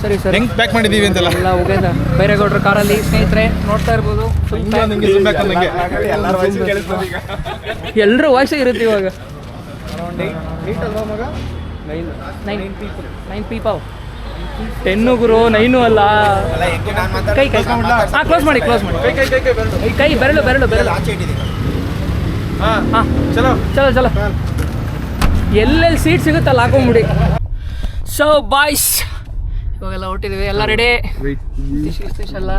ಸರಿ ಸರಿ ಹೆಂಗ್ ಪ್ಯಾಕ್ ಮಾಡಿದೀವಿ ಅಂತೆಲ್ಲ ಎಲ್ಲ ಹೋಗ್ಯದ ಬೈರೇಗೌಡರ ಕಾರಲ್ಲಿ ಸ್ನೇಹಿತರೆ ನೋಡ್ತಾ ಇರ್ಬೋದು. ಎಲ್ಲರೂ ವಾಯ್ಸ್ ಇರುತ್ತೆ ಇವಾಗ. 9 ಪೀಪಲ್ 10 ಗುರು 9 ಅಲ್ಲ. ಕೈ ಕೈ ಹಾಂ ಕ್ಲೋಸ್ ಮಾಡಿ ಕೈ ಬೆರಳು ಹಾಂ ಚಲೋ ಎಲ್ಲೆಲ್ಲಿ ಸೀಟ್ ಸಿಗುತ್ತಲ್ಲ ಹಾಕೊಂಬಿಡಿ. ಸೊ ಬಾಯ್ಸ್ ಇವಾಗೆಲ್ಲ ಹೊಟ್ಟಿದ್ದೀವಿ, ಎಲ್ಲ ರೆಡಿ. ಎಲ್ಲ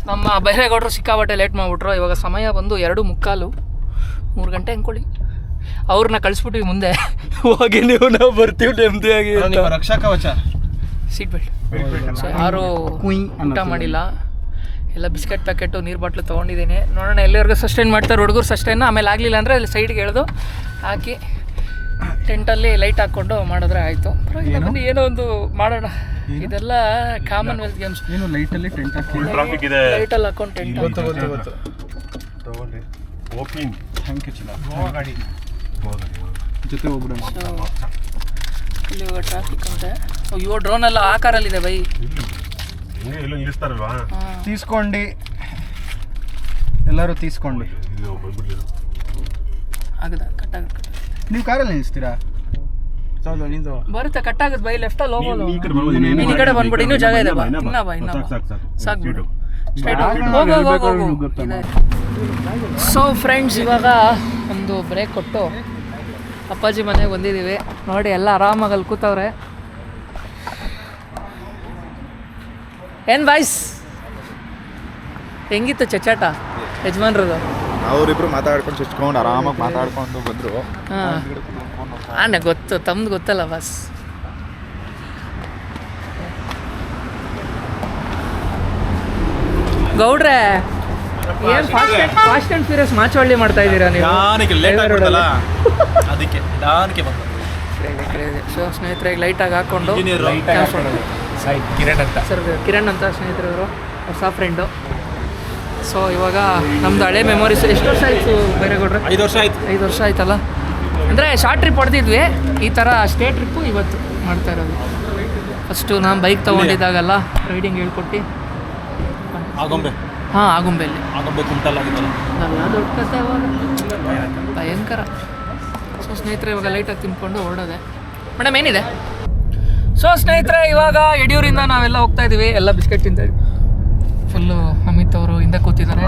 ನಮ್ಮ ಬೈರೇಗೌಡರು ಸಿಕ್ಕಾಬಟ್ಟೆ ಲೇಟ್ ಮಾಡಿಬಿಟ್ರು. ಇವಾಗ ಸಮಯ ಬಂದು 2:45 3 ಗಂಟೆ ಅಂದ್ಕೊಳ್ಳಿ. ಅವ್ರನ್ನ ಕಳಿಸ್ಬಿಟ್ಟಿವಿ ಮುಂದೆ ಹೋಗಿ, ನಾವು ಬರ್ತೀವಿ ನೆಮ್ಮದಿಯಾಗಿ. ರಕ್ಷಾ ಕವಚ ಸೀಟ್ ಬೆಲ್ಟ್. ಸೊ ಯಾರು ಊಟ ಮಾಡಿಲ್ಲ, ಎಲ್ಲ ಬಿಸ್ಕೆಟ್ ಪ್ಯಾಕೆಟು ನೀರು ಬಾಟ್ಲು ತೊಗೊಂಡಿದ್ದೀನಿ. ನೋಡೋಣ ಎಲ್ಲಿವರೆಗೂ ಸಸ್ಟೈನ್ ಮಾಡ್ತಾರೆ ಹುಡುಗರು ಸಸ್ಟೈನ್. ಆಮೇಲೆ ಆಗಲಿಲ್ಲ ಅಂದರೆ ಅಲ್ಲಿ ಸೈಡ್ಗೆ ಎಳೆದು ಹಾಕಿ ಟೆಂಟಲ್ಲಿ ಲೈಟ್ ಹಾಕ್ಕೊಂಡು ಮಾಡಿದ್ರೆ ಆಯಿತು. ಬನ್ನಿ ಏನೋ ಒಂದು ಮಾಡೋಣ. ಇದೆಲ್ಲ ಕಾಮನ್ವೆಲ್ತ್ ಗೇಮ್ಸ್. ಏನು ಲೈಟಲ್ಲಿ ಟೆಂಟ್ ಹಾಕಿ ಲೈಟಲ್ಲಿ ಹಾಕೊಂಡು ಟೆಂಟ್ ಜೊತೆ ಹೋಗ್ಬಿಡೋಣ. ಇಲ್ಲಿ ಇವಾಗ ಟ್ರಾಫಿಕ್ ಅಂತೆ. ಅಯ್ಯೋ ಡ್ರೋನ್ ಎಲ್ಲ ಆ ಕಾರಲ್ಲಿದೆ ಬೈ. ತೀಸ್ಕೊಂಡು ಎಲ್ಲರೂ ತೀಸ್ಕೊಂಡು ಆಗದ ಕಟ್ಟಾಗುತ್ತೆ. ನೀವು ಕಾರಲ್ಲಿ ನಿಲ್ಲಿಸ್ತೀರಾ? ಬರುತ್ತೆ ಕಟ್ಟಾಗುತ್ತೆ ಬೈ. ಲೆಫ್ಟಲ್ಲಿ ಹೋಗೋದು, ಈ ಕಡೆ ಬಂದ್ಬಿಡಿ. ಇನ್ನೂ ಜಾಗ ಇದೆ ಬಾ. ಸಾಕು ಹೋಗು. ಸೊ ಫ್ರೆಂಡ್ಸ್ ಇವಾಗ ಒಂದು ಬ್ರೇಕ್ ಕೊಟ್ಟು ಅಪ್ಪಾಜಿ ಮನೆಗೆ ಬಂದಿದ್ದೀವಿ. ನೋಡಿ ಎಲ್ಲ ಆರಾಮಾಗಿ ಅಲ್ಲಿ ಕೂತವ್ರೆ. ಏನು ಬಾಯ್ಸ್ ಹೆಂಗಿತ್ತು ಚಚಾಟ ಯಜಮಾನ್ರದು? ಅವರಿಬ್ರು ಮಾತಾಡ್ಕೊಂಡು ಚುಚ್ಕೊಂಡು ಆರಾಮಾಗಿ ಮಾತಾಡ್ಕೊಂಡು ಬಂದರು. ಹಾಂ ಗೊತ್ತು, ತಮ್ದು ಗೊತ್ತಲ್ಲ ಬಸ್. ಗೌಡ್ರೆ ಏನು ಫಾಸ್ಟ್ ಆ್ಯಂಡ್ ಫ್ಯೂರಿಯಸ್ ಮಾಚವಳ್ಳಿ ಮಾಡ್ತಾ ಇದ್ದೀರಾ ನೀವು? ಅದಕ್ಕೆ ಸೊ ಸ್ನೇಹಿತರಿಗೆ ಲೈಟಾಗಿ ಹಾಕ್ಕೊಂಡು ಕಿರಣ್ ಅಂತ ಸ್ನೇಹಿತರವರು, ಹೊಸ ಫ್ರೆಂಡು. ಸೊ ಇವಾಗ ನಮ್ಮದು ಹಳೆ ಮೆಮೊರೀಸ್. ಎಷ್ಟು ವರ್ಷ ಆಯಿತು ಬೈರೇಗೌಡ್ರೆ? 5 ವರ್ಷ ಆಯ್ತು. 5 ವರ್ಷ ಆಯ್ತಲ್ಲ. ಅಂದರೆ ಶಾರ್ಟ್ ಟ್ರಿಪ್ ಹೊಡೆದಿದ್ವಿ, ಈ ಥರ ಸ್ಟೇ ಟ್ರಿಪ್ಪು ಇವತ್ತು ಮಾಡ್ತಾ ಇರೋದು. ಫಸ್ಟು ನಾನು ಬೈಕ್ ತೊಗೊಂಡಿದ್ದಾಗಲ್ಲ ರೈಡಿಂಗ್ ಹೇಳ್ಕೊಟ್ಟು ಹಾಂ ಆಗುಂಬೆಯಲ್ಲಿ ಎಲ್ಲ ದೊಡ್ಡ ಕಥೆ ಅವಾಗ ಭಯಂಕರ. ಸೊ ಸ್ನೇಹಿತರೆ ಇವಾಗ ಲೈಟಾಗಿ ತಿನ್ಕೊಂಡು ಹೊರಡೋದೆ. ಮೇಡಮ್ ಏನಿದೆ? ಸೊ ಸ್ನೇಹಿತರೆ ಇವಾಗ ಯಡಿಯೂರಿಂದ ನಾವೆಲ್ಲ ಹೋಗ್ತಾ ಇದ್ದೀವಿ. ಎಲ್ಲ ಬಿಸ್ಕೆಟ್ ತಿಂತಾ ಇದ್ವಿ. ಫುಲ್ಲು ಅಮಿತ್ ಅವರು ಹಿಂದೆ ಕೂತಿದ್ದಾರೆ,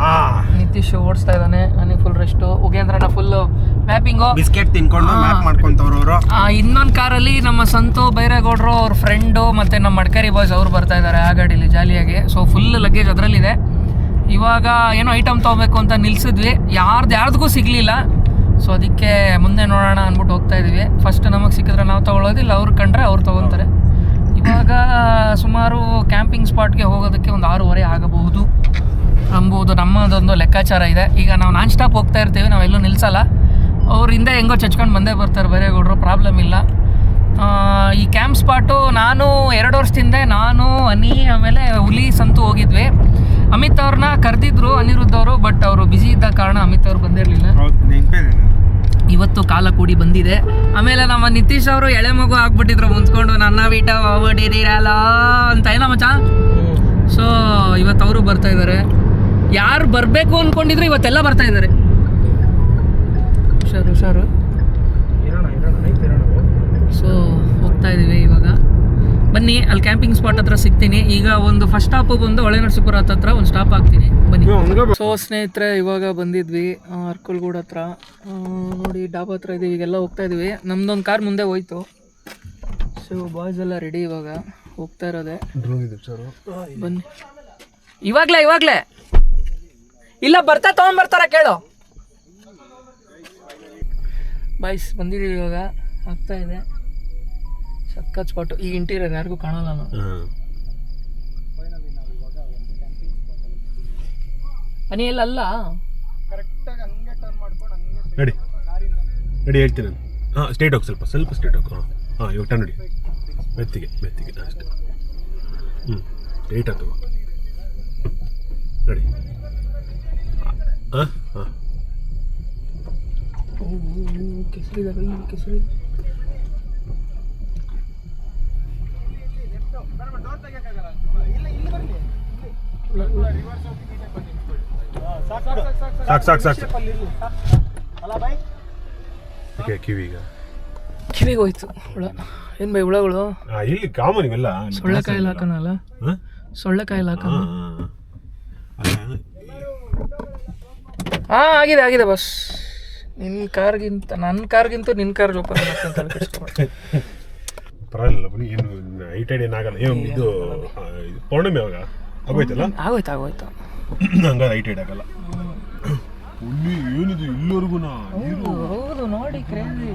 ನಿತೀಶ್ ಓಡಿಸ್ತಾ ಇದ್ದಾನೆ, ನನಗೆ ಫುಲ್ ರೆಸ್ಟು. ಉಗೇಂದ್ರನ ಫುಲ್ಲು ಮ್ಯಾಪಿಂಗು ಬಿಸ್ಕೆಟ್ ತಿನ್ಕೊಂಡು ಮ್ಯಾಪ್ ಮಾಡ್ಕೊಂತವ್ರು ಅವರು. ಇನ್ನೊಂದು ಕಾರಲ್ಲಿ ನಮ್ಮ ಸಂತು ಬೈರೇಗೌಡರು ಅವ್ರ ಫ್ರೆಂಡು ಮತ್ತು ನಮ್ಮ ಮಡ್ಕೇರಿ ಬಾಯ್ಸ್ ಅವ್ರು ಬರ್ತಾ ಇದ್ದಾರೆ ಆ ಗಾಡೀಲಿ ಜಾಲಿಯಾಗಿ. ಸೊ ಫುಲ್ ಲಗೇಜ್ ಅದರಲ್ಲಿದೆ. ಇವಾಗ ಏನೋ ಐಟಮ್ ತೊಗೋಬೇಕು ಅಂತ ನಿಲ್ಸಿದ್ವಿ, ಯಾರ್ದಿಗೂ ಸಿಗಲಿಲ್ಲ. ಸೊ ಅದಕ್ಕೆ ಮುಂದೆ ನೋಡೋಣ ಅಂದ್ಬಿಟ್ಟು ಹೋಗ್ತಾ ಇದ್ದೀವಿ. ಫಸ್ಟ್ ನಮಗೆ ಸಿಕ್ಕಿದ್ರೆ ನಾವು ತೊಗೊಳ್ಳೋದಿಲ್ಲ, ಅವ್ರು ಕಂಡ್ರೆ ಅವ್ರು ತೊಗೊತಾರೆ. ಇವಾಗ ಸುಮಾರು ಕ್ಯಾಂಪಿಂಗ್ ಸ್ಪಾಟ್ಗೆ ಹೋಗೋದಕ್ಕೆ ಒಂದು 6:30 ಆಗಬಹುದು ಅಂಬುದು ನಮ್ಮದೊಂದು ಲೆಕ್ಕಾಚಾರ ಇದೆ. ಈಗ ನಾವು ನಾನ್ ಸ್ಟಾಪ್ ಹೋಗ್ತಾ ಇರ್ತೀವಿ, ನಾವೆಲ್ಲೂ ನಿಲ್ಲಿಸಲ್ಲ. ಅವ್ರು ಹಿಂದೆ ಹೆಂಗೋ ಚಚ್ಕೊಂಡು ಬಂದೇ ಬರ್ತಾರೆ ಬೈರೇಗೌಡರು, ಪ್ರಾಬ್ಲಮ್ ಇಲ್ಲ. ಈ ಕ್ಯಾಂಪ್ ಸ್ಪಾಟು ನಾನು 2 ವರ್ಷದಿಂದ ನಾನು ಅನಿ ಆಮೇಲೆ ಹುಲಿ ಸಂತು ಹೋಗಿದ್ವಿ. ಅಮಿತ್ ಅವ್ರನ್ನ ಕರೆದಿದ್ರು ಅನಿರುದ್ಧ ಅವರು, ಬಟ್ ಅವರು ಬ್ಯುಸಿ ಇದ್ದ ಕಾರಣ ಅಮಿತ್ ಅವ್ರು ಬಂದಿರಲಿಲ್ಲ. ಇವತ್ತು ಕಾಲ ಕೂಡಿ ಬಂದಿದೆ. ಆಮೇಲೆ ನಮ್ಮ ನಿತೀಶ್ ಅವರು ಎಳೆ ಮಗು ಆಗ್ಬಿಟ್ಟಿದ್ರು ಮುಂದ್ಕೊಂಡು, ನನ್ನ ಬಿಟ್ಟ ಹೋಗ್ಬಿಟ್ಟಿರಲ್ಲ ಅಂತ ಏನೋ ಮಚ್ಚ. ಸೊ ಇವತ್ತು ಅವರು ಬರ್ತಾ ಇದ್ದಾರೆ. ಯಾರು ಬರಬೇಕು ಅಂದ್ಕೊಂಡಿದ್ರು ಇವತ್ತೆಲ್ಲ ಬರ್ತಾ ಇದ್ದಾರೆ. ಹುಷಾರು. ಸೊ ಹೋಗ್ತಾ ಇದ್ದೀವಿ ಇವಾಗ. ಬನ್ನಿ ಅಲ್ಲಿ ಕ್ಯಾಂಪಿಂಗ್ ಸ್ಪಾಟ್ ಹತ್ರ ಸಿಗ್ತೀನಿ. ಈಗ ಒಂದು ಫಸ್ಟ್ ಸ್ಟಾಪ್ ಬಂದು ಹೊಳೆನರಸೀಪುರ ಹತ್ರ ಒಂದು ಸ್ಟಾಪ್ ಆಗ್ತೀನಿ, ಬನ್ನಿ. ಸೊ ಸ್ನೇಹಿತರೆ ಇವಾಗ ಬಂದಿದ್ವಿ ಅರ್ಕಲ್ಗೂಡ್ ಹತ್ರ. ನೋಡಿ ಡಾಬಾ ಹತ್ರ ಇದೀವಿ, ಈಗೆಲ್ಲ ಹೋಗ್ತಾ ಇದೀವಿ. ನಮ್ದೊಂದು ಕಾರ್ ಮುಂದೆ ಹೋಯ್ತು. ಸೊ ಬಾಯ್ಸ್ ಎಲ್ಲ ರೆಡಿ, ಇವಾಗ ಹೋಗ್ತಾ ಇರೋದೆ. ಬನ್ನಿ ಇವಾಗ್ಲೇ ಇಲ್ಲ ಬರ್ತಾ ತೊಗೊಂಡ್ಬರ್ತಾರ ಕೇಳು. ಬಾಯ್ಸ್ ಬಂದಿದ್ದೀವಿ, ಇವಾಗ ಆಗ್ತಾ ಇದೆ. ಸಕ್ಕತ್ ಸ್ಪಾಟು. ಈ ಇಂಟೀರಿಯರ್ ಯಾರಿಗೂ ಕಾಣಲ್ಲ ನಾವು. ಮನೆಯಲ್ಲ ಕರೆಕ್ಟಾಗಿ ಹಂಗೆ ಟರ್ನ್ ಮಾಡ್ಕೊಂಡು ಹಂಗೆ ರೆಡಿ ಹೇಳ್ತೀನಿ ನಾನು. ಹಾಂ ಸ್ಟ್ರೇಟ್ ಹೋಗಿ, ಸ್ವಲ್ಪ ಸ್ಟ್ರೇಟ್ ಹೋಗಿ. ಹಾಂ ಇವಾಗ ಟರ್ನ್ ನೋಡಿ, ಮೆತ್ತಿಗೆ ಅಷ್ಟೇ. ಸ್ಟ್ರೇಟ್ ಆಗ್ತದೆ ರೆಡಿ. ಹಾಂ ಕೆಸರಿ ಸಾಕು ಓಕೆ ಕಿವಿಗ ಕಿವಿಗೆ ಹೋಯ್ತು ಹುಳ. ಏನು ಬೈ ಹುಳಗಳು? ಇಲ್ಲಿ ಕಾಮನ್ ಇವೆಲ್ಲ. ಸೊಳ್ಳೆಕಾಯಿಲ್ ಹಾಕೋಣಲ್ಲ, ಸೊಳ್ಳೆಕಾಯಿಲ್ ಹಾಕೋಣ. ಹಾಂ ಆಗಿದೆ ಬಸ್. ನನ್ನ ಕಾರ್ಗಿಂತ ನಿನ್ನ ಕಾರ್ ಜೋಪಾನ ಮಾಡ್ಕೊಂತ ಇಷ್ಟಪಡ್ತೀನಿ. ಪರವಾಗಿಲ್ಲ ಬನ್ನಿ, ಏನು ಹೈಟೈಡ್ ಏನಾಗಲ್ಲ. ಏನು ಇದು ಪೌರ್ಣಮಿ ಯಾವಾಗ ಆಗೋಯ್ತಲ್ಲ? ಆಗೋಯ್ತು ಹಂಗಾದ್ರೆ ಹೈಟೈಡ್ ಆಗಲ್ಲ. ಇಲ್ಲಿ ಏನಿದು ಇಲ್ಲಿವರೆಗೂ ಹೌದು ನೋಡಿ ಕ್ರೇಜಿ.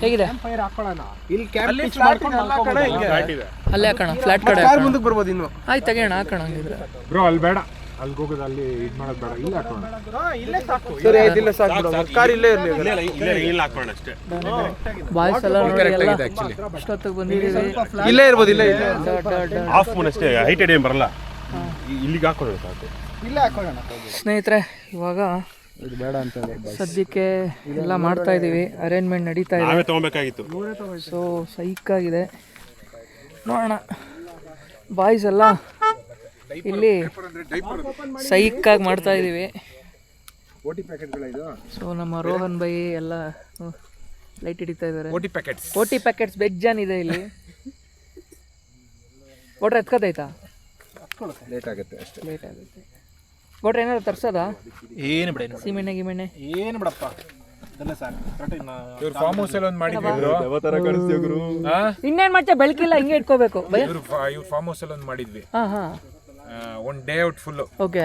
ಹೇಗಿದೆ? ಇಲ್ಲಿ ಅಲ್ಲೇ ಹಾಕೋಣ, ಫ್ಲಾಟ್ ಕಡೆ ಮುಂದಕ್ಕೆ ಬರ್ಬೋದು ಇನ್ನು. ಆಯ್ತು ತೆಗೋಣ, ಹಾಕೋಣ ಹಂಗಿದ್ರೆ. ಬ್ರೋ ಅಲ್ಲಿ ಬೇಡ, ಅಲ್ಲಿ ಹೋಗೋದು ಅಲ್ಲಿ ಇದು ಮಾಡೋದು ಬೇಡ, ಇಲ್ಲೇ ಹಾಕೋಣ. ಸರಿ ಆಯ್ತು, ಇಲ್ಲೇ ಸಾಕು ಬಿಡು. ಕಾರ್ ಇಲ್ಲೇ ಇರಲಿ. ಇಲ್ಲ ಹಾಕೋಣ ಅಷ್ಟೇ. ಬಾಯ್ಸ್ ಎಲ್ಲ ಅಷ್ಟೊತ್ತಿಗೆ ಬಂದಿದ್ದೀವಿ. ಇಲ್ಲೇ ಇರ್ಬೋದು, ಇಲ್ಲೇ ಆಫ್ ಅಷ್ಟೇ, ಹೈಟೈಡ್ ಏನು ಬರಲ್ಲ. ಇಲ್ಲಿಗೆ ಹಾಕೋಣ ಸಾಕು. ಇಲ್ಲೇ ಹಾಕೋಣ. ಸ್ನೇಹಿತರೆ, ಇವಾಗ ಇದು ಬೇಡ ಅಂತ ಸದ್ಯಕ್ಕೆ ಎಲ್ಲ ಮಾಡ್ತಾ ಇದೀವಿ, ಅರೇಂಜ್ಮೆಂಟ್ ನಡೀತಾ ಇದೆ. ನಾವೇ ತೊಗೊಬೇಕಾಗಿತ್ತು. ಸೊ ಸೈಕಾಗಿದೆ, ನೋಡೋಣ. ಬಾಯ್ಸ್ ಎಲ್ಲ ಇಲ್ಲಿ ಸೈಕಾಗಿ ಮಾಡ್ತಾ ಇದೀವಿ. ಸೊ ನಮ್ಮ ರೋಹನ್ ಬೈ ಎಲ್ಲ ಲೈಟ್ ಹಿಡಿತಾ ಇದ್ದಾರೆ. ಓಟಿ ಪ್ಯಾಕೆಟ್ಸ್ ಬೆಜ್ಜಾನ್ ಇದೆ ಇಲ್ಲಿ. ಓಟ್ರೆ ಎತ್ಕೋದೈತಾ? ಲೇಟ್ ಆಗುತ್ತೆ ಅಷ್ಟೇ. ಲೇಟ್ ಆಗುತ್ತೆ. ಓಟ್ರೆ ಏನಾದ್ರು ತರ್ಸೋದಾ? ಏನು ಬಿಡ, ಸೀಮೆಣ್ಣೆ ಗಿಮೆಣ್ಣೆ ಏನು ಬಿಡಪ್ಪ, ಇದೆಲ್ಲ ಸಾಕು. ಇವ್ರು ಫಾರ್ಮ್ ಹೌಸ್ ಅಲ್ಲಿ ಒಂದು ಮಾಡಿದ್ವಿ ಬ್ರೋ. ಇನ್ನೇನ್ ಮಾಡ್ತಾ, ಬೆಳಕಿಲ್ಲ ಹಿಂಗೆ ಇಟ್ಕೋಬೇಕು. ಇವ್ರು ಫಾರ್ಮ್ ಹೌಸ್ ಅಲ್ಲಿ ಒಂದು ಮಾಡಿದ್ವಿ, ಹಾ one day out full. Okay.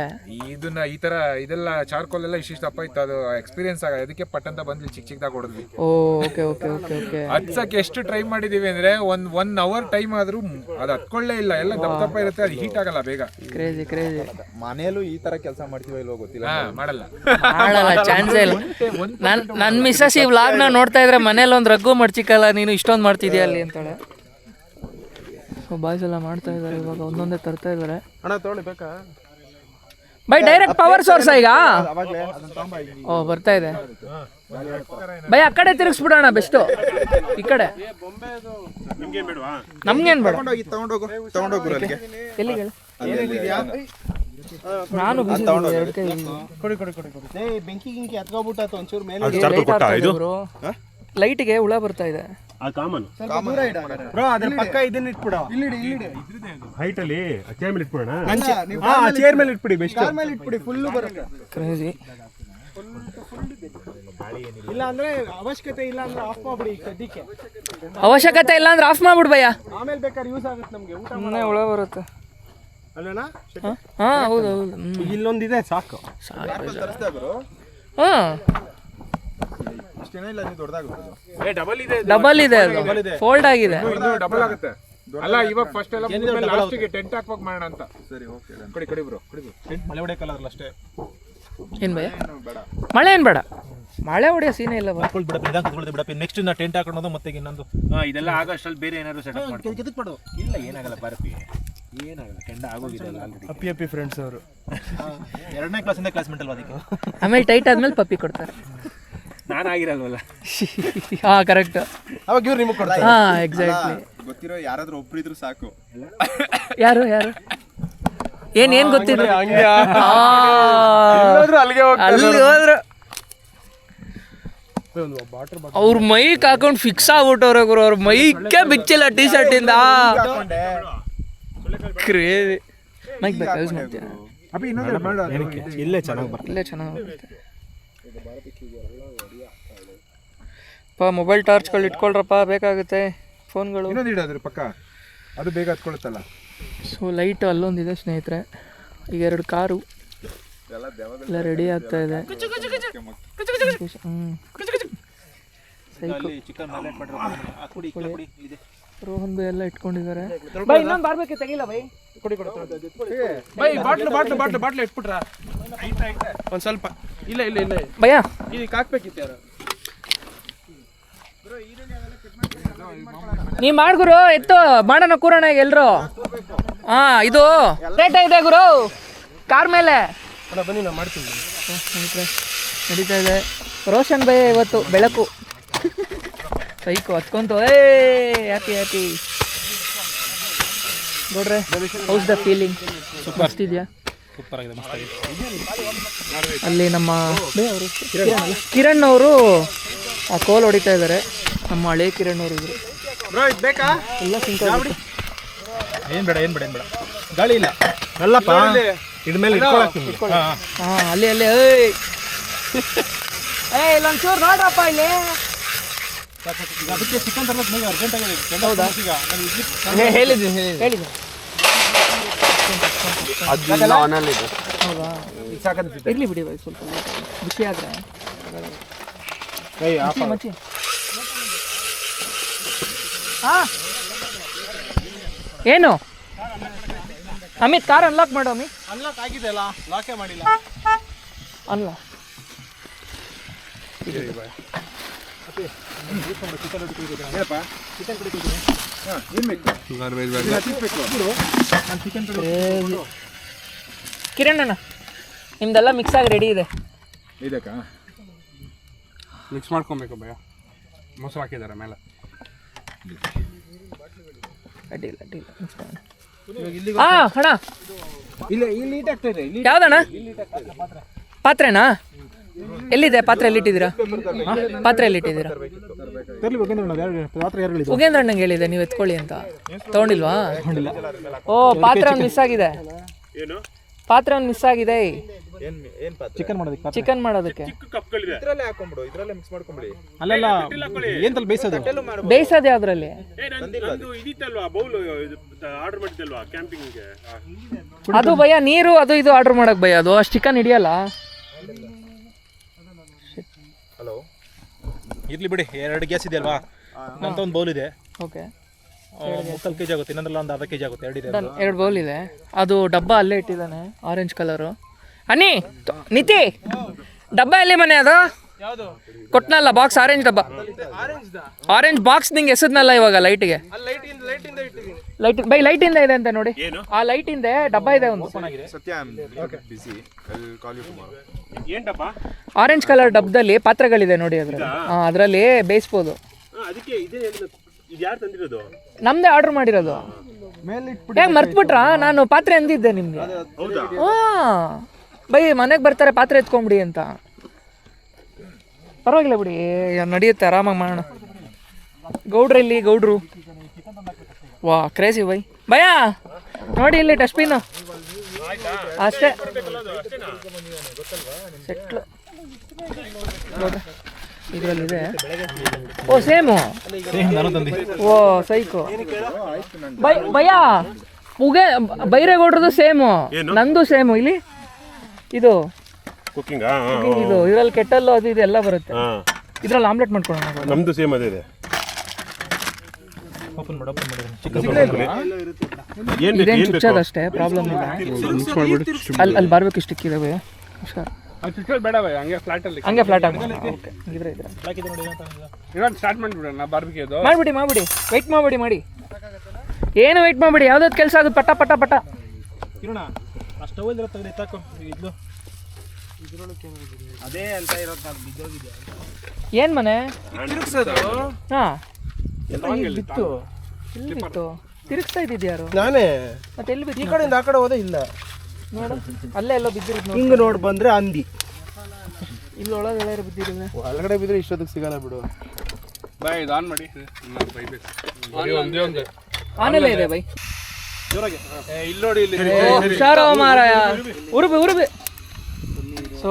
ಇದನ್ನ ಈ ತರ ಇದೆಲ್ಲ ಚಾರ್ಕೋಲ್ ಎಲ್ಲ ಇಷ್ಟಿಷ್ಟಪ್ಪ ಇತ್ತು, ಅದು ಎಕ್ಸ್ಪೀರಿಯನ್ಸ್ ಆಗ ಅದಕ್ಕೆ ಪಟ್ಟಂತ ಬಂದ್ಲಿ ಚಿಕ್ಕದಾಗ ಹೊಡೆದ್ವಿ. Okay okay okay okay. ಹತ್ಸಕ್ಕೆ ಎಷ್ಟು ಟ್ರೈ ಮಾಡಿದೀವಿ ಅಂದ್ರೆ ಒನ್ ಅವರ್ ಟೈಮ್ ಆದ್ರೂ ಅದು ಹತ್ಕೊಳ್ಳೇ ಇಲ್ಲ. ಎಲ್ಲ ದಪ್ಪ ಇರುತ್ತೆ, ಅದು ಹೀಟ್ ಆಗಲ್ಲ ಬೇಗ. Crazy crazy. ಮನೇಲೂ ಈ ತರ ಕೆಲಸ ಮಾಡ್ತೀವಿ ಇಲ್ವೋ ಗೊತ್ತಿಲ್ಲ. ಮಾಡಲ್ಲ ಚಾನ್ಸೇ ಇಲ್ಲ. ನನ್ನ ಮಿಸ್ಸಸ್ ಈ ವ್ಲಾಗ್ನ ನೋಡ್ತಾ ಇದ್ರೆ ಮನೇಲಿ ಒಂದು ರಗ್ಗು ಮಡ್ಚಿಕಲ್ಲ, ನೀನು ಇಷ್ಟೊಂದು ಮಾಡ್ತಿದ್ಯಾ ಅಲ್ಲಿ ಅಂತಾಳೆ. ಸೊ ಬಾಯ್ಸ್ ಎಲ್ಲ ಮಾಡ್ತಾ ಇದ್ದಾರೆ, ಇವಾಗ ಒಂದೊಂದೇ ತರ್ತಾ ಇದ್ದಾರೆ. ಅಣ್ಣ ತೊಗೊಳ್ಳಿ ಬೇಕಾ? ಬೈ ಡೈರೆಕ್ಟ್ ಪವರ್ ಸೋರ್ಸ್ ಈಗ. ಓ ಬರ್ತಾ ಇದೆ ಬೈ, ಆ ಕಡೆ ತಿರುಗಿಸ್ಬಿಡೋಣ ಬೆಸ್ಟು. ಈ ಕಡೆ ನಮ್ಗೇನು ಬೇಡ. ತಗೊಂಡೋಗು ಅಲ್ಲಿಗೆ. ಎಲ್ಲಿಗೆ ಹೇಳು? ನಾನು ಬೆಂಕಿ ಗಿಂಕಿ ಹತ್ಕೊಬಿಟ್ಟಾತು ಒಂಚೂರು ಮೇಲೆ. ಲೈಟ್ಗೆ ಹುಳ ಬರ್ತಾ ಇದೆ. ಬ್ರೋ ಅದ್ರ ಪಕ್ಕ ಇದನ್ನ ಇಟ್ಬಿಡು. ಇಲ್ಲಿ ಹೈಟ್ ಅಲ್ಲಿ ಚೇರ್ ಮೇಲೆ ಇಟ್ಬಿಡೋಣ. ಚೇರ್ ಮೇಲೆ ಇಟ್ಬಿಡಿ, ಬೆಸ್ಟ್. ಚೇರ್ ಮೇಲೆ ಇಟ್ಬಿಡಿ, ಫುಲ್ ಬರುತ್ತೆ. ಕ್ರೇಜಿ. ಇಲ್ಲ ಅಂದ್ರೆ ಅವಶ್ಯಕತೆ ಇಲ್ಲ ಅಂದ್ರೆ ಆಫ್ ಮಾಡ್ಬಿಡಿ ಸದ್ಯಕ್ಕೆ. ಅವಶ್ಯಕತೆ ಇಲ್ಲ ಅಂದ್ರೆ ಆಫ್ ಮಾಡ್ಬಿಡು ಭಯ್ಯ, ಆಮೇಲೆ ಬೇಕಾದ್ರೆ ಯೂಸ್ ಆಗುತ್ತೆ ನಮ್ಗೆ. ಊಟ ಸುಮ್ಮನೆ ಹುಳ ಬರುತ್ತೆ ಅಲ್ಲೇನಾ? ಹಾ ಹೌದು ಹೌದು. ಇಲ್ಲೊಂದಿದೆ ಸಾಕು. ಹಾ ಅಷ್ಟೇನಾ? ಇಲ್ಲ ನೀವು ದೊಡ್ಡದಾಗುತ್ತೆ. ಡಬಲ್ ಇದೆ, ಫೋಲ್ಡ್ ಆಗಿದೆ. ಡಬಲ್ ಆಗುತ್ತೆ. ಅಲ್ಲ ಇವಾಗ ಫಸ್ಟ್ ಎಲ್ಲ ಲಾಸ್ಟಿಗೆ ಟೆಂಟ್ ಹಾಕ್ಬೇಕು ಮಾಡೋಣ ಅಂತ. ಸರಿ ಓಕೆ. ಕಡಿ ಬ್ರೋ, ಟೆಂಟ್ ಮಳೆ ಹೊಡೆಯಕ್ಕಲ್ಲ ಅಷ್ಟೇ. ಏನ್ ಭಯ? ಮಳೆ ಏನ್ ಬೇಡ, ಮಳೆ ಹೊಡೆಯೋ ಸೀನೆ ಇಲ್ಲ. ಬಿಡಪ್ಪ ನೆಕ್ಸ್ಟ್ ನಾ ಟೆಂಟ್ ಹಾಕೋದು ಮತ್ತೆ ಇನ್ನೊಂದು ಇದೆಲ್ಲ ಆಗೋ ಅಷ್ಟ್ರಲ್ಲಿ ಬೇರೆ ಏನಾದ್ರು ಸೆಟಪ್ ಮಾಡು. ಇಲ್ಲ ಏನಾಗಲ್ಲ ಬಾರಪಿ, ಏನಾಗಲ್ಲ, ಕೆಂಡ ಆಗೋಗಿದೆ ಆಲ್ರೆಡಿ. ಅಪ್ಪಿ ಫ್ರೆಂಡ್ಸ್ ಅವರು 2ನೇ ಕ್ಲಾಸಿಂದ ಕ್ಲಾಸ್ಮೇಟ್ ಅಲ್ವಾ ಅದಕ್ಕೆ. ಆಮೇಲೆ ಟೈಟ್ ಆದ್ಮೇಲೆ ಪಪ್ಪಿ ಕೊಡ್ತಾರೆ. ನಾನು ಆಗಿರಲ್ವಲ್ಲ. ಹಾ ಕರೆಕ್ಟ್. ಅವಾಗ ಇವ್ರು ನಿಮಗೆ ಕೊಡ್ತಾರೆ. ಹಾ ಎಕ್ಸಾಕ್ಟ್ಲಿ. ಗೊತ್ತಿರೋ ಯಾರಾದ್ರೂ ಒಬ್ರು ಇದ್ರು ಸಾಕು. ಯಾರು ಏನ್ ಗೊತ್ತಿಲ್ಲ. ಅಲ್ಲಿ ಹೋದ್ರು ಅವ್ರ ಮೈಕ್ ಹಾಕೊಂಡು ಫಿಕ್ಸ್ ಆಗ್ಬಿಟ್ಟವ್ರೆ ಗುರು. ಅವ್ರ ಮೈಕೆ ಬಿಚ್ಚಿಲ್ಲ ಟೀ ಶರ್ಟ್ ಇಂದ. ಕ್ರೇಜಿ. ಮೈಕ್ ಬೇಕಾ ಯೂಸ್ ಮಾಡ್ತೀಯ? ಇಲ್ಲೇ ಚೆನ್ನಾಗಿ ಬರುತ್ತೆ. ಮೊಬೈಲ್ ಟಾರ್ಚ್ಗಳು ಇಟ್ಕೊಳ್ರಪ್ಪ, ಬೇಕಾಗುತ್ತೆ ಫೋನ್ಗಳು. ಇನ್ನೊಂದು ಇಡೋದ್ರ ಪಕ್ಕ, ಅದು ಬೇಗ ಹತ್ಕೊಳುತ್ತಲ್ಲ. ಸೊ ಲೈಟ್ ಅಲ್ಲೊಂದಿದೆ ಸ್ನೇಹಿತರೆ. ಈಗ 2 ಕಾರು ಎಲ್ಲ ರೆಡಿ ಆಗ್ತಾ ಇದೆ. ರೋಹನ್ ಬೈ ಎಲ್ಲ ಇಟ್ಕೊಂಡಿದ್ದಾರೆ. ಇನ್ನೊಂದು ಬಾರ್ಬೇಕೆ ತೆಗಿಲ್ಲ ಬೈ. ಬಾಟ್ಲು ಇಟ್ಬಿಟ್ರ ಒಂದ್ ಸ್ವಲ್ಪ. ಇಲ್ಲ ಭಯ ಇದಕ್ಕೆ ಹಾಕ್ಬೇಕಿತ್ತು ಯಾರು. ನೀ ಮಾಡ್ಗುರು, ಎತ್ತು ಮಾಡೋಣ ಕೂರೋಣ ಎಲ್ರು. ಹಾ ಇದು ಲೇಟ್ ಇದೆ ಗುರು ಕಾರ್ ಮೇಲೆ. ಅಣ್ಣ ಬನ್ನಿ ನಾ ಮಾಡ್ತೀನಿ. ಸ್ನೇಹಿತರೆ ನಡೀತಾ ಇದೆ ರೋಷನ್ ಭಯ ಇವತ್ತು ಬೆಳಕು ಸೈಕು ಹತ್ಕೊಂತು ಹ್ಯಾಪಿ ಹ್ಯಾಪಿ ನೋಡ್ರೆ ಹೌಸ್ ದ ಫೀಲಿಂಗ್ ಮಸ್ತ್ ಇದೆಯಾ? ಸೂಪರ್ ಆಗಿದೆ, ಮಸ್ತ್ ಆಗಿದೆ. ಅಲ್ಲಿ ನಮ್ಮ ಕಿರಣ್ ಅವರು ಆ ಕೋಲ್ ಹೊಡಿತಾ ಇದ್ದಾರೆ. ನಮ್ಮ ಹಳೆ ಕಿರಣ್ ಅವರು ಇದ್ರು. ಬ್ರೋ ಇದು ಬೇಕಾ? ಎಲ್ಲ ಸಿಂಕ್ ಏನು ಬೇಡ ಏನು ಬೇಡ ಏನು ಬೇಡ, ಗಾಳಿ ಇಲ್ಲ ಅಲ್ಲಪ್ಪ ಇದ್ರ ಮೇಲೆ ಇಟ್ಕೊಳಕ್ಕೆ ಹಾಂ ಅಲ್ಲಿ ಇಲ್ಲೊಂಚೂರು ನೋಡ್ರಪ್ಪ ಇಲ್ಲಿ. ಅದಕ್ಕೆ ಚಿಕನ್ ತರಬೇಕು ನನಗೆ ಅರ್ಜೆಂಟ್ ಆಗಿದೆ. ಹೌದಾ? ಹೇಳಿದ್ದೀನಿ ಹೌದಾ? ಇರ್ಲಿ ಬಿಡಿ ಬಾಯ್, ಸ್ವಲ್ಪ ಬಿಸಿ ಆದ್ರೆ ಮಚ್ಚಿ. ಏನು ಅಮಿತ್ ಕಾರ್ ಅನ್ಲಾಕ್ ಮಾಡು. ಅಮಿತ್ ಅನ್ಲಾಕ್ ಆಗಿದೆ ಅಲ್ಲ, ಲಾಕೇ ಮಾಡಿಲ್ಲ. ಅಲ್ಲ ಕಿರಣ್ ಅಣ್ಣ ನಿಮ್ದೆಲ್ಲ ಮಿಕ್ಸ್ ಆಗಿ ರೆಡಿ ಇದೆ. ಇದಕ್ಕಾ ಮಿಕ್ಸ್ ಮಾಡ್ಕೊಬೇಕು ಭಯ. ಮೊಸರು ಹಾಕಿದ್ದಾರೆ ಮೇಲೆ. ಅಡ್ಡಿಲ್ಲ ಅಣ್ಣ. ಇಲ್ಲಿ ಈಟ್ ಆಗ್ತಾ ಇದೆ. ಯಾವ್ದಣ್ಣ ಪಾತ್ರೆನಾ? ಎಲ್ಲಿದೆ ಪಾತ್ರೆ? ಎಲ್ಲಿಟ್ಟಿದ್ದೀರಾ ಪಾತ್ರೆ? ಎಲ್ಲಿಟ್ಟಿದ್ದೀರಾ? ಉಗೇಂದ್ರ ಅಣ್ಣಂಗೆ ಹೇಳಿದೆ ನೀವು ಎತ್ಕೊಳ್ಳಿ ಅಂತ, ತಗೊಂಡಿಲ್ವಾ? ಓ ಪಾತ್ರೆ ಒಂದು ಮಿಸ್ ಆಗಿದೆ. ಪಾತ್ರೆ ಒಂದು ಮಿಸ್ ಆಗಿದೆ. ಚಿಕನ್ ಮಾಡೋದಕ್ಕೆ ಅಲ್ಲಲ್ಲ ಏನ್ ಬೇಯಿಸೋದು? ಬೇಯಿಸೋದು ಯಾವ್ದ್ರಲ್ಲಿ? ಅದು ಭಯ ನೀರು ಅದು ಇದು ಆರ್ಡರ್ ಮಾಡಕ್ ಭಯ. ಅದು ಅಷ್ಟು ಚಿಕನ್ ಹಿಡಿಯಲ್ಲ. ಹಲೋ ಇರ್ಲಿ ಬಿಡಿ, 2 ಗ್ಯಾಸ್ ಇದೆ ಅಲ್ವಾ, ನಂತ ಒಂದು ಬೌಲ್ ಇದೆ. ಓಕೆ, 3 kg ಆಗುತ್ತೆ, ಇನ್ನೊಂದ್ರಲ್ಲ ಒಂದು 1/2 kg ಆಗುತ್ತೆ. 2 ಇದೆ. 2 ಬೌಲ್ ಇದೆ. ಅದು ಡಬ್ಬ ಅಲ್ಲೇ ಇಟ್ಟಿದ್ದಾನೆ, ಆರೆಂಜ್ ಕಲರು. ಅನ್ನಿ ನಿತಿ ಡಬ್ಬ ಎಲ್ಲಿ ಮನೆ? ಅದು ಕೊಟ್ನಲ್ಲ ಬಾಕ್ಸ್, ಆರೆಂಜ್ ಡಬ್ಬ. ಆರೆಂಜ್ ಬಾಕ್ಸ್ ನಿಂಗೆ ಎಸದ್ನಲ್ಲ ಇವಾಗ ಲೈಟ್ಗೆ. ಲೈಟ್ ಬೈ ಲೈಟ್ ಇಂದ ಇದೆ ಅಂತ ನೋಡಿ. ಆ ಲೈಟ್ ಇಂದ ಡಬ್ಬ ಇದೆ ಒಂದು. ಆರೆಂಜ್ ಕಲರ್ ಡಬ್ಬದಲ್ಲಿ ಪಾತ್ರೆಗಳಿದೆ ನೋಡಿ ಅದ್ರಲ್ಲಿ. ಅದರಲ್ಲಿ ಬೇಯಿಸ್ಬೋದು. ನಮ್ದೇ ಆರ್ಡರ್ ಮಾಡಿರೋದು. ಯಾಕೆ ಮರ್ತ್ಬಿಟ್ರಾ? ನಾನು ಪಾತ್ರೆ ಅಂದಿದ್ದೆ ನಿಮ್ಗೆ. ಹಾ ಬೈ ಮನೆಗೆ ಬರ್ತಾರೆ ಪಾತ್ರೆ ಎತ್ಕೊಂಬಿಡಿ ಅಂತ. ಪರವಾಗಿಲ್ಲ ಬಿಡಿ, ನಡೆಯುತ್ತೆ, ಆರಾಮಾಗಿ ಮಾಡೋಣ. ಗೌಡ್ರಲ್ಲಿ ಗೌಡ್ರು ವಾ ಕ್ರೇಜಿ ಬೈ. ಭಯ ನೋಡಿ ಇಲ್ಲಿ ಡಸ್ಟ್ಬಿನ್ ಅಷ್ಟೇ. ಸೆಟ್ಲು ಇದರಲ್ಲಿದೆ. ಓ ಸೇಮು. ಓ ಸೈಕು ಭಯ. ಬೈರೇಗೌಡ್ರದ್ದು ಸೇಮು, ನಂದು ಸೇಮು. ಇಲ್ಲಿ ಇದು ಕುಕಿಂಗ್ ಇದು ಇದರಲ್ಲಿ ಕೆಟ್ಟಲ್ಲು ಅದು ಇದು ಎಲ್ಲ ಬರುತ್ತೆ. ಇದ್ರಲ್ಲಿ ಆಮ್ಲೆಟ್ ಮಾಡ್ಕೊಳ್ಳೋಣ. ನಮ್ದು ಸೇಮ್ ಅದೇ ಇದೆ. ಇದೇನು ಚುಚ್ಚೋದಷ್ಟೇ, ಪ್ರಾಬ್ಲಮ್ ಇಲ್ಲ. ಅಲ್ಲಿ ಬರ್ಬೇಕು ಸ್ಟಿಕ್ ಇದಾವೆ. ಹುಷಾರ್, ಹಂಗೆ ಫ್ಲಾಟ್ ಆಗಿ ಮಾಡ್ಬಿಡಿ. ವೆಯ್ಟ್ ಮಾಡಿ ಏನು ವೆಯ್ಟ್ ಮಾಡ್ಬಿಡಿ. ಯಾವ್ದಾದ್ರು ಕೆಲಸ ಆಗುತ್ತೆ ಪಟ ಪಟ ಪಟ. ಏನ್ ಮನೆ? ಹಾ ಬಿತ್ತು. ಎಲ್ಲಿ ಬಿತ್ತು? ತಿರುಗಿಸ್ತಾ ಇದ್ದಿದ್ದು ಯಾರು? ನಾನೇ. ಮತ್ತೆ ಎಲ್ಲಿ ಬಿತ್ತು? ಈ ಕಡೆಯಿಂದ ಆ ಕಡೆ ಹೋದೆ ಇಲ್ಲ ನೋಡು, ಅಲ್ಲೇ ಎಲ್ಲೋ ಬಿದ್ದಿರೋದು. ಹಿಂಗೆ ನೋಡಿ ಬಂದ್ರೆ ಅಂದಿ. ಇಲ್ಲಿ ಒಳಗೆ ಎಲ್ಲ ಬಿದ್ದಿರೋದು. ಒಳಗಡೆ ಬಿದ್ರೆ ಇಷ್ಟೊತ್ತಿಗೆ ಸಿಗಲ್ಲ ಬಿಡು. ಬಾಯ್ ಇದು ಆನ್ ಮಾಡಿ. ಆನೆಲ್ಲ ಇದೆ ಬೈ. ಇಲ್ಲಿ ನೋಡಿ, ಇಲ್ಲಿ ಹುಷಾರೋ ಮಾರಾಯ. ಉರುಬಿ. ಸೊ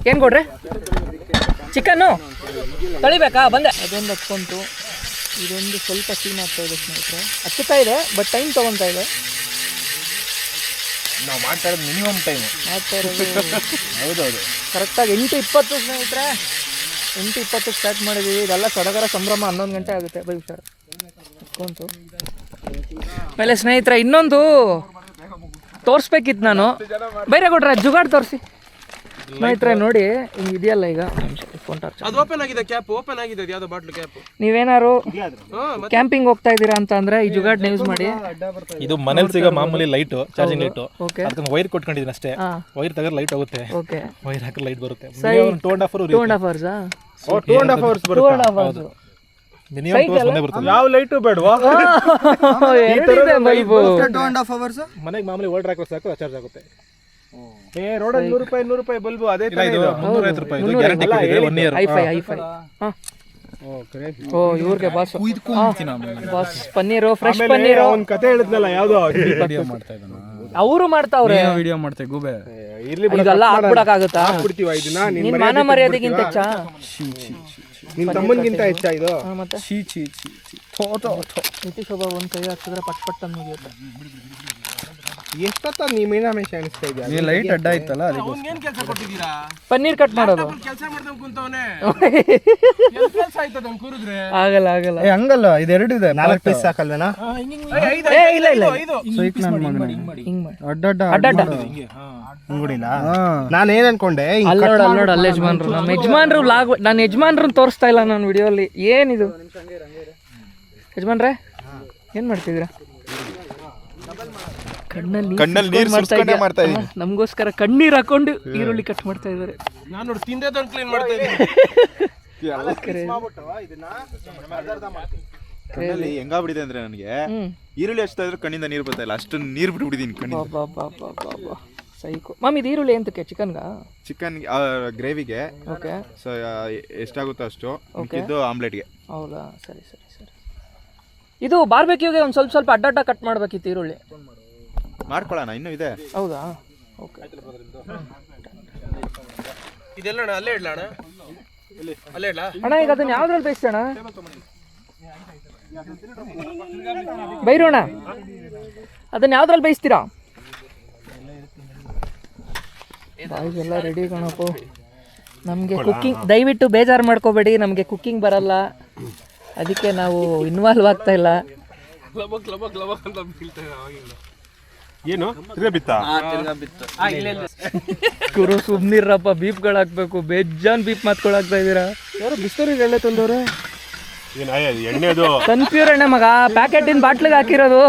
ಏನು ಕೊಡ್ರೆ? ಚಿಕನ್ನು ತೊಳಿಬೇಕಾ? ಬಂದೆ. ಅದೊಂದು ಹತ್ಕೊಂತು. ಇದೊಂದು ಸ್ವಲ್ಪ ಸೀನ್ ಆಗ್ತಾ ಇದೆ ಸ್ನೇಹಿತರೆ. ಹಚ್ಚುತ್ತಾ ಇದೆ, ಬಟ್ ಟೈಮ್ ತೊಗೊತಾ ಇದೆ. ನಾವು ಮಾಡ್ತಾ ಇರೋದು ಮಿನಿಮಮ್ ಟೈಮ್ ಮಾಡ್ತಾ ಇರೋದು. ಹೌದೌದು, ಕರೆಕ್ಟಾಗಿ 8:20 ಸ್ನೇಹಿತರೆ. 8:20 ಸ್ಟಾರ್ಟ್ ಮಾಡಿದ್ದೀವಿ. ಇದೆಲ್ಲ ಸಡಗರ ಸಂಭ್ರಮ 11 ಗಂಟೆ ಆಗುತ್ತೆ. ಬೈ ಹುಷಾರು ಹತ್ಕೊಂತು. ಆಮೇಲೆ ಸ್ನೇಹಿತರೆ ಇನ್ನೊಂದು ತೋರಿಸ್ಬೇಕಿತ್ತು ನಾನು. ಬೈರೇಗೌಡ್ರೆ ಜುಗಾಡ್ ತೋರಿಸಿ. ಸ್ನೇಹಿತರೆ ನೋಡಿ ಹಿಂಗೆ ಇದೆಯಲ್ಲ ಈಗ ಫೋನ್ ಟಾರ್ಚ್ ಅದು ಓಪನ್ ಆಗಿದೆ, ಕ್ಯಾಪ್ ಓಪನ್ ಆಗಿದೆ, ಅದು ಯಾವ್ದೋ ಬಾಟ್ಲು ಕ್ಯಾಪ್. ನೀವೇನಾದ್ರು ಕ್ಯಾಂಪಿಂಗ್ ಹೋಗ್ತಾ ಇದ್ದೀರಾ ಅಂತ ಅಂದ್ರೆ ಈ ಜುಗಾಡ್ನ ಯೂಸ್ ಮಾಡಿ. ಇದು ಮನೇಲಿ ಸಿಗೋ ಮಾಮೂಲಿ ಲೈಟು, ಚಾರ್ಜಿಂಗ್ ಲೈಟು. ಓಕೆ, ಅದಕ್ಕೆ ವೈರ್ ಕೊಟ್ಕೊಂಡಿದ್ದೀನಿ ಅಷ್ಟೇ. ವೈರ್ ತೆಗೆದ್ರೆ ಲೈಟ್ ಹೋಗುತ್ತೆ, ಓಕೆ. ವೈರ್ ಹಾಕಿ ಲೈಟ್ ಬರುತ್ತೆ. ಸರಿ, 2.5 hours 2.5 hours ಬರುತ್ತೆ. ಮಿನಿಮಮ್ 2 ಅವರ್ಸ್ ಬರುತ್ತೆ. ಯಾವ ಲೈಟು ಬೇಡವಾ? ಮನೆಗೆ ಮಾಮೂಲಿ ವೋಲ್ಟ್ ಹಾಕೋ ಸಾಕು, ಚಾರ್ಜ್ ಆಗುತ್ತೆ. ರೋಡಲ್ಲಿ ₹100 ಬಲ್ಬು ಅದೇ ತರ ಇದು ₹350 ಗ್ಯಾರಂಟಿ ಕೊಟ್ಟಿದೆ 1 ಇಯರ್. ಹೈ-ಫೈ. ಓ ಇವ್ರಿಗೆ boss boss paneer, fresh paneer. ಒಂದು ಕತೆ ಹೇಳಿದ್ನಲ್ಲ ಯಾವ್ದೋ ವಿಡಿಯೋ ಮಾಡ್ತಾ ಇದ್ದಾನ, ಅವರು ಮಾಡ್ತಾವ್ರೆ. ವಿಡಿಯೋ ಮಾಡ್ತಾ ಗೂಬೆ. ಇರ್ಲಿ ಇದೆಲ್ಲ ಹಾಕ್ಬಿಡಕ್ಕಾಗುತ್ತಾ? ಬಿಡ್ತೀವ ಇದನ್ನ. ನಿನ್ ಮಾನ ಮರ್ಯಾದೆಗಿಂತ ಹೆಚ್ಚಾ? ನಿನ್ ತಮ್ಮನ್ಗಿಂತ ಹೆಚ್ಚಾ ಇದು? ಮತ್ತೆ ನಿತೀಶ್ ಒಬ್ಬ ಒಂದ್ ಕೈ ಹಾಕ್ಸಿದ್ರೆ ಪಟ್ ಪಟ್ ಅಂತ ಮುಗಿಯುತ್ತೆ. ಎಷ್ಟೊತ್ತ ನೀ ಮೀನಾಮೇಶ ಅನಿಸ್ತಾ ಇದೆಯಾ? ಈ ಲೈಟ್ ಅಡ್ಡ ಇತ್ತಲ್ಲ ಅದಕ್ಕೆ. ಏನ್ ಕೆಲಸ ಕೊಟ್ಟಿದ್ದೀರಾ? ಪನ್ನೀರ್ ಕಟ್ ಮಾಡೋದು. ಕೆಲಸ ಮಾಡ್ದಂಗ್ ಕುಂತವನೆ. ಕೆಲಸ ಆಯ್ತದ ಅವ್ನು ಕೂರಿದ್ರೆ. ಆಗಲ್ಲ ಹಂಗಲ್ಲ, ಇದೆರಡು ಇದೆ. 4 ಪೀಸ್ ಸಾಕಲ್ವೇನಾ? ಇಲ್ಲ ಹಿಂಗ್ ಮಾಡಿ ಅಡ್ಡ ಹಿಂಗುಡಿಲ್ಲ. ನಾನು ಏನ್ ಅನ್ಕೊಂಡೆ, ಅಲ್ಲೋಡ ಅಲ್ಲಿ ಯಜಮಾನ್ರು, ನಮ್ಮ ಯಜಮಾನ್ರು ನಾನು ಯಜಮಾನ್ರನ್ನ ತೋರಿಸ್ತಾ ಇಲ್ಲ ನಾನು ವಿಡಿಯೋಲಿ. ಏನಿದು ಯಜಮಾನ್ರೆ, ಏನ್ ಮಾಡ್ತಿದ್ದೀರಾ? ಕಣ್ಣಲ್ಲಿ ನೀರು ಮಾಡ್ತಾ ಇದ್ದೀನಿ. ನಮಗೋಸ್ಕರ ಕಣ್ಣೀರ್ ಹಾಕೊಂಡು ಈರುಳ್ಳಿ ಕಟ್ ಮಾಡ್ತಾ ಇದ್ದಾರೆ. ನಾನು ನೋಡಿ ತಿಂದೇದನ್ನು ಕ್ಲೀನ್ ಮಾಡ್ತಾ ಇದ್ದೀನಿ. ಕಣ್ಣಲ್ಲಿ ಹೆಂಗಾಗ್ಬಿಟ್ಟಿದೆ ಅಂದ್ರೆ ನನಗೆ ಈರುಳ್ಳಿ ಹಚ್ತಾ ಇದ್ರೆ ಕಣ್ಣಿಂದ ನೀರು ಬರ್ತಾ ಇಲ್ಲ, ಅಷ್ಟು ನೀರು ಬಿಟ್ಬಿಟ್ಟಿದ್ದೀನಿ ಕಣ್ಣಿಂದ. ಸೈಕೋ ಮಾಮ್, ಇದು ಈರುಳ್ಳಿ ಎಂತಕ್ಕೆ? ಚಿಕನ್ ಗ್ರೇವಿಗೆ. ಓಕೆ, ಸೊ ಎಷ್ಟಾಗುತ್ತೋ ಅಷ್ಟು, ಇದು ಆಮ್ಲೆಟ್ಗೆ. ಹೌದಾ, ಸರಿ. ಇದು ಬಾರ್ಬೆಕ್ಯೂಗೆ ಒಂದು ಸ್ವಲ್ಪ ಅಡ್ಡ ಕಟ್ ಮಾಡ್ಬೇಕಿತ್ತು ಈರುಳ್ಳಿ. ಮಾಡ್ಕೊಳ್ಳೋಣ, ಇನ್ನೂ ಇದೆ. ಹೌದಾ, ಓಕೆ. ಇದೆಲ್ಲ ಅಲ್ಲೇ ಇಡ್ಲಾ ಅಣ್ಣ? ಅಲ್ಲೇ ಇಡ್ಲಾ ಅಣ್ಣ? ಈಗ ಅದನ್ನ ಯಾವ್ದ್ರಲ್ಲಿ ಬೇಯಿಸೋಣ? ಬೈರೋಣ, ಅದನ್ನ ಯಾವ್ದ್ರಲ್ಲಿ ಬೇಯಿಸ್ತೀರಾ? ಬಾಯಿಗೆಲ್ಲ ರೆಡಿ ಕಣಪ್ಪ. ನಮಗೆ ಕುಕ್ಕಿಂಗ್, ದಯವಿಟ್ಟು ಬೇಜಾರು ಮಾಡ್ಕೋಬೇಡಿ, ನಮಗೆ ಕುಕ್ಕಿಂಗ್ ಬರಲ್ಲ, ಅದಕ್ಕೆ ನಾವು ಇನ್ವಾಲ್ವ್ ಆಗ್ತಾ ಇಲ್ಲ. ಏನು ಬಿತ್ತಾ ಕುರು ಸುಮ್ನಿರಪ್ಪ, ಬೀಪ್ಗಳು ಹಾಕ್ಬೇಕು, ಬೇಜಾನ್ ಬೀಪ್ ಮಾತ್ಕೊಳಾಗ್ತಾ ಇದ್ದೀರಾ. ಯಾರು ಬಿಸ್ತೂರಿಗೆ ಎಣ್ಣೆ ತಂದವ್ರೆ? ಎಣ್ಣೆದು ಸನ್ಪ್ಯೂರ್ ಎಣ್ಣೆ ಮಗ, ಪ್ಯಾಕೆಟಿನ ಬಾಟ್ಲಿಗೆ ಹಾಕಿರೋದು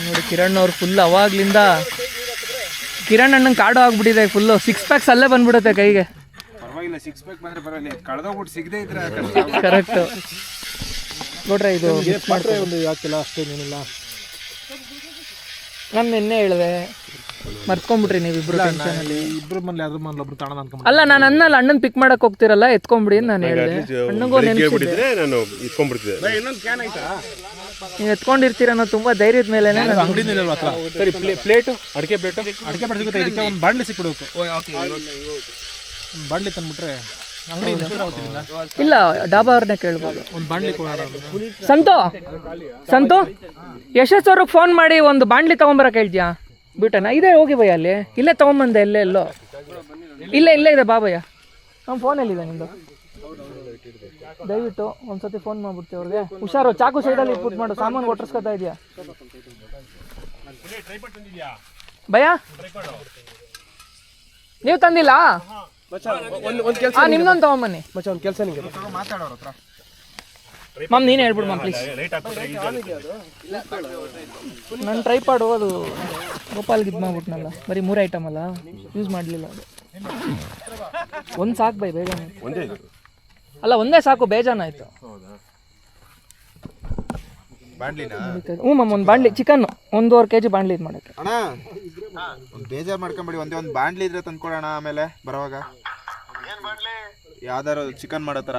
ನೋಡಿ. ಕಿರಣ್ ಅವ್ರು ಫುಲ್ ಅವಾಗ್ಲಿಂದ, ಕಿರಣ್ ಅಣ್ಣಂಗೆ ಕಾಡು ಆಗ್ಬಿಟ್ಟಿದೆ ಫುಲ್ಲು. 6 ಪ್ಯಾಕ್ಸ್ ಅಲ್ಲೇ ಬಂದ್ಬಿಡುತ್ತೆ ಕೈಗೆ. ಪರವಾಗಿಲ್ಲ, 6 ಪ್ಯಾಕ್ ಬಂದ್ರೆ ಪರವಾಗಿಲ್ಲ, ಕಳೆದೋಗ್ಬಿಟ್ಟು ಸಿಗದೆ ಇದ್ರೆ ಕರೆಕ್ಟ್ ನೋಡ್ರೆ. ಇದು ಒಂದು ಯಾಕಿಲ್ಲ ಅಷ್ಟೇನಿಲ್ಲ. ನಾನು ನಿನ್ನೆ ಹೇಳಿದೆ, ಮರ್ತ್ಕೊಂಡ್ಬಿಟ್ರಿ ನೀವಿಬ್ರು ಟೆನ್ಷನಲ್ಲಿ. ಇಬ್ರು ಮನೇಲಿ ಅದ್ರ ಮನೇಲಿ ಒಬ್ರು ತಾಣ ಅನ್ಕೊಂಡ್. ಅಲ್ಲ, ನಾನು ಅನ್ನಲ್ಲ, ಅಣ್ಣನ್ ಪಿಕ್ ಮಾಡಕ್ ಹೋಗ್ತಿರಲ್ಲ, ಎತ್ಕೊಂಡ್ಬಿಡಿ ಅಂತ ನಾನು ಹೇಳಿದೆ. ಅಣ್ಣಂಗೂ ನೆನ್ಪಿದ್ರೆ ನಾನು ಇಟ್ಕೊಂಡ್ಬಿಡ್ತಿದ್ದೆ. ನೀವು ಎತ್ಕೊಂಡಿರ್ತೀರ ಅನ್ನೋ ತುಂಬಾ ಧೈರ್ಯದ ಮೇಲೆ. ಅಂಗಡಿನಿಲ್ಲ ಹತ್ರ. ಸರಿ, ಪ್ಲೇಟು, ಅಡಿಕೆ ಪ್ಲೇಟ್ ಸಿಗುತ್ತೆ. ಇದಕ್ಕೆ ಒಂದು ಬಾಂಡ್ಲಿ ಸಿಕ್ಬಿಡ್ಬೇಕು. ಒಂದು ಬಾಂಡ್ಲಿ ತಂದ್ಬಿಟ್ರೆ ಇಲ್ಲ, ಡಾಬಾ ಅವ್ರನ್ನೇ ಕೇಳ್ಬೋದು. ಒಂದು ಬಾಂಡ್ಲಿ ಕೊಡೋಣ. ಸಂತು ಯಶಸ್ ಅವ್ರಿಗೆ ಫೋನ್ ಮಾಡಿ ಒಂದು ಬಾಂಡ್ಲಿ ತಗೊಂಬರಕ್ಕೆ ಹೇಳ್ತೀಯಾ? ಬಿಟ್ಟನ ಇದೆ, ಹೋಗಿ ಭಯ್ಯ, ಅಲ್ಲಿ ಇಲ್ಲೇ ತಗೊಂಬಂದೆ, ಎಲ್ಲೋ ಇಲ್ಲೇ ಇದೆ ಬಾಬಯ್ಯ. ನಮ್ಮ ಫೋನಲ್ಲಿದೆ ನಿಮ್ಮದು, ದಯವಿಟ್ಟು ಒಂದ್ಸತಿ ಫೋನ್ ಮಾಡ್ಬಿಡ್ತೀವಿ ಅವ್ರಿಗೆ. ಹುಷಾರು, ಚಾಕು ಸೈಡಲ್ಲಿ ಇಟ್ಬಿಟ್ಟು ಮಾಡು, ಸಾಮಾನು ಒಟ್ಟರ್ಸ್ಕೊತಾ ಇದೆಯಾ ಭಯ್ಯ? ನೀವು ತಂದಿಲ್ಲ? ನಿಮ್ದೊಂದು ತಗೊಂಬನ್ನಿ. ಒಂದು ಕೆಲಸ ನಿಮಗೆ ಮ್ಯಾಮ್, ನೀನು ಹೇಳ್ಬಿಡು ಮ್ಯಾಮ್ ಪ್ಲೀಸ್. ನನ್ನ ಟ್ರೈಪಾಡು ಅದು ಗೋಪಾಲ್ಗೆ ಇದು ಮಾಡ್ಬಿಟ್ನಲ್ಲ, ಬರೀ 3 ಐಟಮ್ ಅಲ್ಲ, ಯೂಸ್ ಮಾಡಲಿಲ್ಲ. ಅದು ಒಂದು ಸಾಕು ಬೈ, ಬೇಗ ಅಲ್ಲ, ಒಂದೇ ಸಾಕು, ಬೇಜಾನಾಯ್ತು. ಹ್ಞೂ ಮ್ಯಾಮ್, ಒಂದು ಬಾಂಡ್ಲಿ ಚಿಕನ್ 1.5 kg ಬಾಂಡ್ಲಿ ಇದು ಮಾಡೋಕ್ಕೆ. ಅಣ್ಣ ಬೇಜಾರು ಮಾಡ್ಕೊಂಬೇಡಿ, ಒಂದು ಬಾಂಡ್ಲಿ ಇದ್ರೆ ತಂದ್ಕೊಡೋಣ, ಆಮೇಲೆ ಬರೋವಾಗ ಯಾವ್ದಾರು ಚಿಕನ್ ಮಾಡೋ ಥರ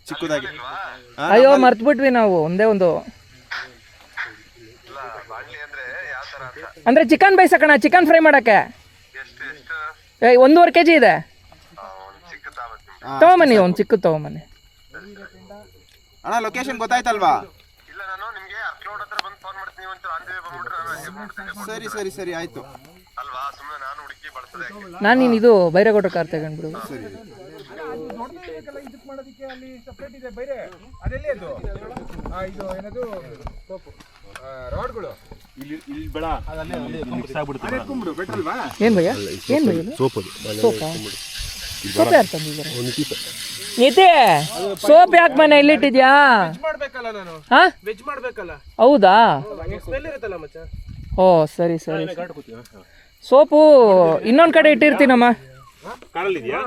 ಚಿಕ್ಕದಾಗಿ. ಅಯ್ಯೋ ಮರ್ತ್ಬಿಟ್ವಿ ನಾವು, ಒಂದೇ ಒಂದು ಅಂದ್ರೆ ಚಿಕನ್ ಬೇಯಿಸಕಣ, ಚಿಕನ್ ಫ್ರೈ ಮಾಡಕ್ಕೆ 1.5 kg ಇದೆ. ತಗೊಂಬನ್ನಿ, ಒಂದು ಚಿಕ್ಕದು ತಗೊಂಬನ್ನಿ. ಅಣ್ಣ ಲೊಕೇಶನ್ ಗೊತ್ತಾಯ್ತಲ್ವಾ? ಸರಿ ಆಯ್ತು. ನಾನು ನೀನು ಇದು ಬೈರೇಗೌಡ ಕಾರ್ ತಗೊಂಡ್ಬಿಡು. ಇದಕ್ಕೆ ಮಾಡೋದಕ್ಕೆ ಅಲ್ಲಿ ಸಪ್ರೇಟ್ ಇದೆ ಬೈರೆ. ಅದೆಲ್ಲೇ ಅದು ಇದು ಏನದು ರಾಡ್ಗಳು. ಇಲ್ಲಿ ಬೇಡ ಮಿಕ್ಸ್ ಆಗ್ಬಿಡುತ್ತೆ ಏನು ಭಯ್ಯ ಏನು ಭಯ್ಯ ಸೋಪ್ ಅದು ಸೋಪಾ ಸೋಪ್ ಯಾರು ತಂದಿದ್ದಾರೆ ನೀತಿ ಸೋಪ್ ಯಾಕೆ ಮನೆ ಇಲ್ಲಿಟ್ಟಿದ್ಯಾ ಮಾಡ್ಬೇಕಲ್ಲ ನಾನು ಹಾ ವೆಜ್ ಮಾಡ್ಬೇಕಲ್ಲ ಹೌದಾ ಸ್ಮೆಲ್ ಇರುತ್ತಲ್ಲ ಮಚ್ಚ. ಓ ಸರಿ ಸರಿ ಸೋಪು ಇನ್ನೊಂದು ಕಡೆ ಇಟ್ಟಿರ್ತೀನಮ್ಮ. ಕಾರಲ್ಲಿದೆಯಾ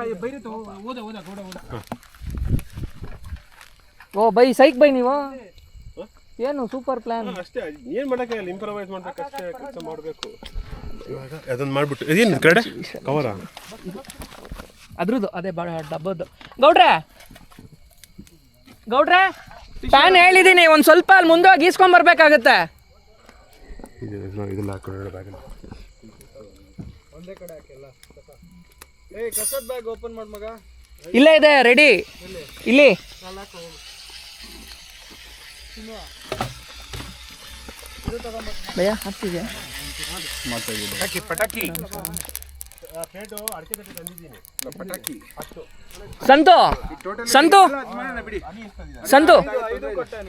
ಓ ಬೈ ಸೈಕ್ ಬೈ ನೀವು ಏನು ಸೂಪರ್ ಪ್ಲಾನ್. ಅಷ್ಟೇ ಏನು ಮಾಡೋಕ್ಕಾಗಲ್ಲ, ಇಂಪ್ರವೈಸ್ ಮಾಡ್ಬೇಕು ಅಷ್ಟೇ, ಕೆಲಸ ಮಾಡಬೇಕು. ಇವಾಗ ಅದನ್ನು ಮಾಡಿಬಿಟ್ಟು ಇದೇನು ಕಡೆ ಕವರ ಅದ್ರದ್ದು ಅದೇ ಡಬ್ಬದ್ದು. ಗೌಡ್ರೆ ಗೌಡ್ರೆ ಪ್ಯಾನ್ ಹೇಳಿದ್ದೀನಿ, ಒಂದು ಸ್ವಲ್ಪ ಅಲ್ಲಿ ಮುಂದೆ ಹೋಗಿ ಗೀಸ್ಕೊಂಬರ್ಬೇಕಾಗತ್ತೆ. ಇದೆಲ್ಲ ಹಾಕೊಂಡು ಬ್ಯಾಗಲ್ಲಿ ಕಸದ ಬ್ಯಾಗ್ ಓಪನ್ ಮಾಡ್ ಮಗ. ಇಲ್ಲೇ ಇದೆ ರೆಡಿ ಇಲ್ಲಿ. ಭಯ್ಯ ಹಾಕ್ತಿದ್ಯಾ ಪಟಾಕಿ ಸಂತು ಸಂತು ಸಂತು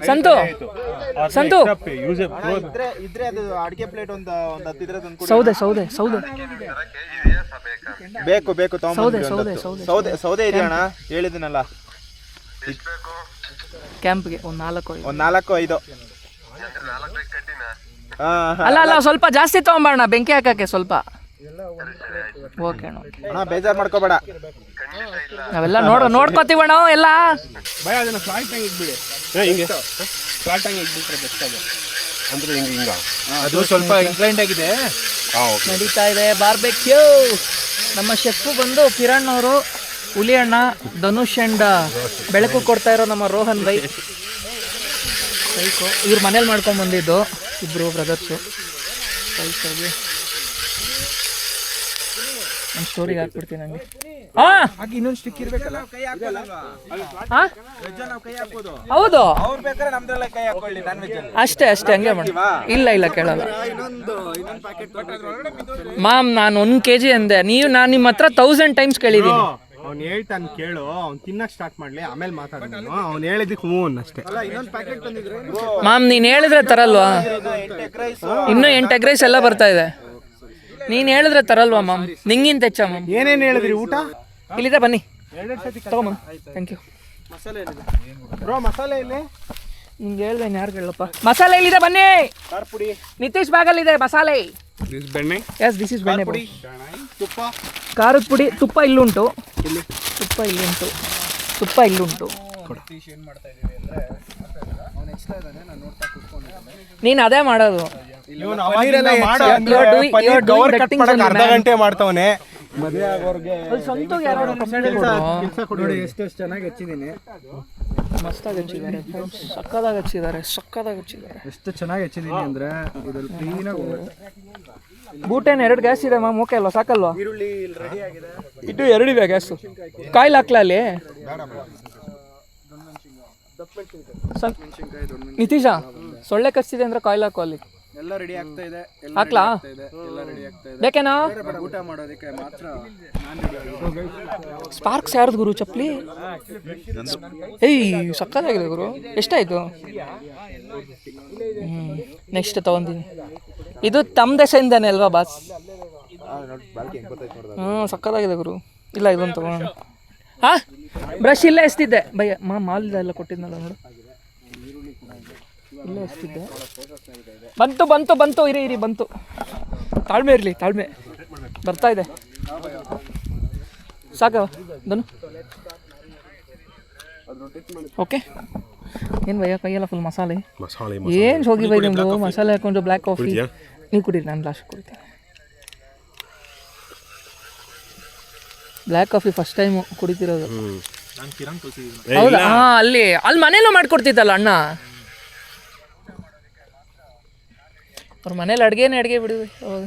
ಸಂತು ಸಂತು ಇದ್ರೆ ಅದು ಅಡಿಗೆ ಪ್ಲೇಟ್ ಒಂದು 10 ಇದ್ರೆ ತಂದು ಸೌದೆ ಸೌದೆ ಸೌದೆ ಬೇಕು ಬೇಕು ಸೌದೆ ಸೌದೆ ಸೌದೆ ಸೌದೆ ಸೌದೆ ಇದೆ ಅಣ್ಣ, ಹೇಳಿದ್ದೀನಲ್ಲ. ಕ್ಯಾಂಪ್ಗೆ ಒಂದು 4 ಒಂದು 4-5. ಅಲ್ಲ ಅಲ್ಲ ಸ್ವಲ್ಪ ಜಾಸ್ತಿ ತಗೊಂಬಾರಣ ಬೆಂಕಿ ಹಾಕಕ್ಕೆ ಸ್ವಲ್ಪ. ಓಕೆ ಅಣ್ಣ ಬೇಜಾರು ಮಾಡ್ಕೋಬೇಡ, ನಾವೆಲ್ಲ ನೋಡ್ಕೋತೀವಣ್ಣ ಎಲ್ಲ. ಭಯ ಅದನ್ನ ಫ್ಲಾಟ್ ಟ್ಯಾಂಕ್ ಇಟ್ಬಿಡಿ. ಹಿಂಗೆ ಫ್ಲಾಟ್ ಟ್ಯಾಂಕ್ ಇಟ್ಬಿಟ್ರೆ ಬೆಸ್ಟ್ ಅದು. ಅಂದರೆ ಹಿಂಗ ಅದು ಸ್ವಲ್ಪ ಇನ್ಕ್ಲೈಂಡ್ ಆಗಿದೆ. ನಡೀತಾ ಇದೆ ಬಾರ್ಬೆಕ್ಯೂ. ನಮ್ಮ ಶೆಫು ಬಂದು ಕಿರಣ್ ಅವರು, ಹುಲಿ ಅಣ್ಣ, ಧನುಷ್ ಅಂಡ್ ಬೆಳಕು ಕೊಡ್ತಾ ಇರೋ ನಮ್ಮ ರೋಹನ್ ಬೈ ಸೈಕೋ. ಇವ್ರ ಮನೇಲಿ ಮಾಡ್ಕೊಂಡು ಬಂದಿದ್ದು ಇಬ್ಬರು ಬ್ರದರ್ಸು. ಸೈಕೋಗಿ ಒಂದು ಸ್ಟೋರಿಗೆ ಹಾಕ್ಬಿಡ್ತೀನಿ ಹಂಗೆ. ಹಾಂ ಇನ್ನೊಂದು ಸ್ಟಿಕ್ ಇರ್ಬೇಕಲ್ಲ. ಹಾಂ ಹೌದು ಅವ್ರು ಬೇಕಾದ್ರೆ ನಮ್ದ್ರಲ್ಲ ಕೈ ಹಾಕೊಳ್ಳಿ ನಾನ್ ವೆಜ್ ಅಲ್ಲಿ. ಅಷ್ಟೇ ಅಷ್ಟೇ ಹಂಗೆ ಮಾಡಿ. ಇಲ್ಲ ಇಲ್ಲ ಕೇಳಲ್ಲ ಮಾಮ್, ನಾನು 1 kg ಅಂದೆ, ನಾನು ನಿಮ್ಮ ಹತ್ರ 1000 ಟೈಮ್ಸ್ ಕೇಳಿದ್ದೀನಿ. ಅವ್ನು ಹೇಳ್ತಾನೆ ಕೇಳು, ಅವ್ನು ತಿನ್ನಕ್ ಸ್ಟಾರ್ಟ್ ಮಾಡ್ಲಿ, ಆಮೇಲೆ ಮಾತಾಡೋಣ. ಅವ್ನು ಹೇಳಿದ್ದಕ್ಕೆ ಹ್ಞೂ ಅಷ್ಟೇ. ಇನ್ನೊಂದು ಪ್ಯಾಕೆಟ್ ತಂದಿದ್ರೆ ಮಾಮ್ ನೀನು ಹೇಳಿದ್ರೆ ತರಲ್ವಾ? ಇನ್ನೂ 8 ಎಗ್ ರೈಸ್ ಎಲ್ಲ ಬರ್ತಾ ಇದೆ. ನೀನು ಹೇಳಿದ್ರೆ ತರಲ್ವಾ ಮಾಮ್? ನಿಂಗಿಂತ ಹೆಚ್ಚ ಮಾಮ್. ಏನೇನು ಹೇಳಿದ್ರಿ ಊಟ? ಇಲ್ಲಿದೆ ಬನ್ನಿ ತಗೊಂಬ. Thank you. ಮಸಾಲೆ ಬ್ರೋ, ಮಸಾಲೆ ಇಲ್ಲಿ ನಿಂಗೆ ಹೇಳ್ದೆ ಯಾರು ಕೇಳಪ್ಪ. ಮಸಾಲೆ ಇಲ್ಲಿದೆ ಬನ್ನಿ. ಖಾರ ಪುಡಿ, ನಿತೀಶ್ ಬ್ಯಾಗಲ್ಲಿದೆ ಮಸಾಲೆ. ಬೆಣ್ಣೆ, ಎಸ್ ದಿಸ್ ಇಸ್ ಬೆಣ್ಣೆ. ತುಪ್ಪ, ಖಾರದ ಪುಡಿ, ತುಪ್ಪ ಇಲ್ಲುಂಟು. ತುಪ್ಪ ಇಲ್ಲುಂಟು, ತುಪ್ಪ ಇಲ್ಲುಂಟು. ನೀನು ಅದೇ ಮಾಡೋದು. ಅರ್ಧ ಗಂಟೆ ಮಾಡ್ತಾವನೆ. ಮದುವೆ ಆಗೋರ್ಗೆ ನೋಡಿ ಎಷ್ಟು ಚೆನ್ನಾಗಿ ಹಚ್ಚಿದ್ದೀನಿ. ಮಸ್ತಾಗಿ ಹಚ್ಚಿದ್ದಾರೆ, ಸಕ್ಕದಾಗಿ ಹಚ್ಚಿದ್ದಾರೆ, ಸಕ್ಕದಾಗಿ ಹಚ್ಚಿದ್ದಾರೆ. ಎಷ್ಟು ಚೆನ್ನಾಗಿ ಹಚ್ಚಿದ್ದೀನಿ ಅಂದ್ರೆ ಇದ್ರಲ್ಲಿ ಕ್ಲೀನಾಗಿ ಹೋಗುತ್ತೆ. ಬೂಟೇನು 2 ಗ್ಯಾಸ್ ಇದೆ ಮ್ಯಾಮ್, ಓಕೆ ಅಲ್ವಾ? ಸಾಕಲ್ವಾ? ಈರುಳ್ಳಿ ರೆಡಿ ಆಗಿದೆ. ಇಟ್ಟು 2 ಇದೆ ಗ್ಯಾಸು. ಕಾಯಿಲ್ ಹಾಕ್ಲಾ ಅಲ್ಲಿ? ನಿತೀಶ ಸೊಳ್ಳೆ ಕಚ್ಚಿದೆ ಅಂದ್ರೆ ಕಾಯಿಲ್ ಹಾಕು ಅಲ್ಲಿ. ಎಲ್ಲ ರೆಡಿ ಆಗ್ತಾ ಇದೆ. ಹಾಕ್ಲಾ? ಎಲ್ಲ ರೆಡಿ ಆಗ್ತಾ ಇದೆ. ಬೇಕೇನಾ? ಊಟ ಮಾಡೋದಕ್ಕೆ ಮಾತ್ರ ಸ್ಪಾರ್ಕ್ಸ್ ಯಾರ್ದು ಗುರು ಚಪ್ಪಲಿ? ಏಯ್ ಸಕ್ಕತ್ತಾಗಿದೆ ಗುರು. ಎಷ್ಟಾಯ್ತು? ನೆಕ್ಸ್ಟ್ ತಗೊಂತೀನಿ. ಇದು ತಮ್ಮ ದೇಶದಿಂದಾನೆ ಅಲ್ವಾ ಬಾಸ್? ಸಕ್ಕತ್ತಾಗಿದೆ ಗುರು. ಇಲ್ಲ ಇದೊಂದು ತಗೋಣ. ಹಾಂ ಬ್ರಷ್ ಇಲ್ಲೇ ಎಸ್ತಿದ್ದೆ ಭಯ್ಯ. ಮಾಲ್ದೆಲ್ಲ ಕೊಟ್ಟಿದ್ನಲ್ಲ ನೋಡು, ಇಲ್ಲೇ ಎಸ್ತಿದ್ದೆ. ಬಂತು ಬಂತು ಬಂತು, ಇರಿ ಇರಿ ಬಂತು. ತಾಳ್ಮೆ ಇರಲಿ, ತಾಳ್ಮೆ ಬರ್ತಾ ಇದೆ. ಸಾಕ ಧನು? ಓಕೆ. ಏನು ಭಯ್ಯ ಕೈಯೆಲ್ಲ ಫುಲ್ ಮಸಾಲೆ. ಏನು ಹೋಗಿ ಬೈ ನಿಮ್ಮದು? ಮಸಾಲೆ ಹಾಕೊಂಡು ಬ್ಲ್ಯಾಕ್ ಕಾಫಿ ನೀವು ಕುಡೀರಿ, ನಾನು ಲಾಸ್ಟ್ ಕುಡಿತೀನಿ. ಬ್ಲ್ಯಾಕ್ ಕಾಫಿ ಫಸ್ಟ್ ಟೈಮು ಕುಡಿತಿರೋದು. ಹೌದಾ? ಹಾಂ ಅಲ್ಲಿ ಮನೇಲೂ ಮಾಡ್ಕೊಡ್ತಿದ್ದಲ್ಲ ಅಣ್ಣ. ಅವ್ರ ಮನೇಲಿ ಅಡುಗೆ ಬಿಡಿ ಅವಾಗ.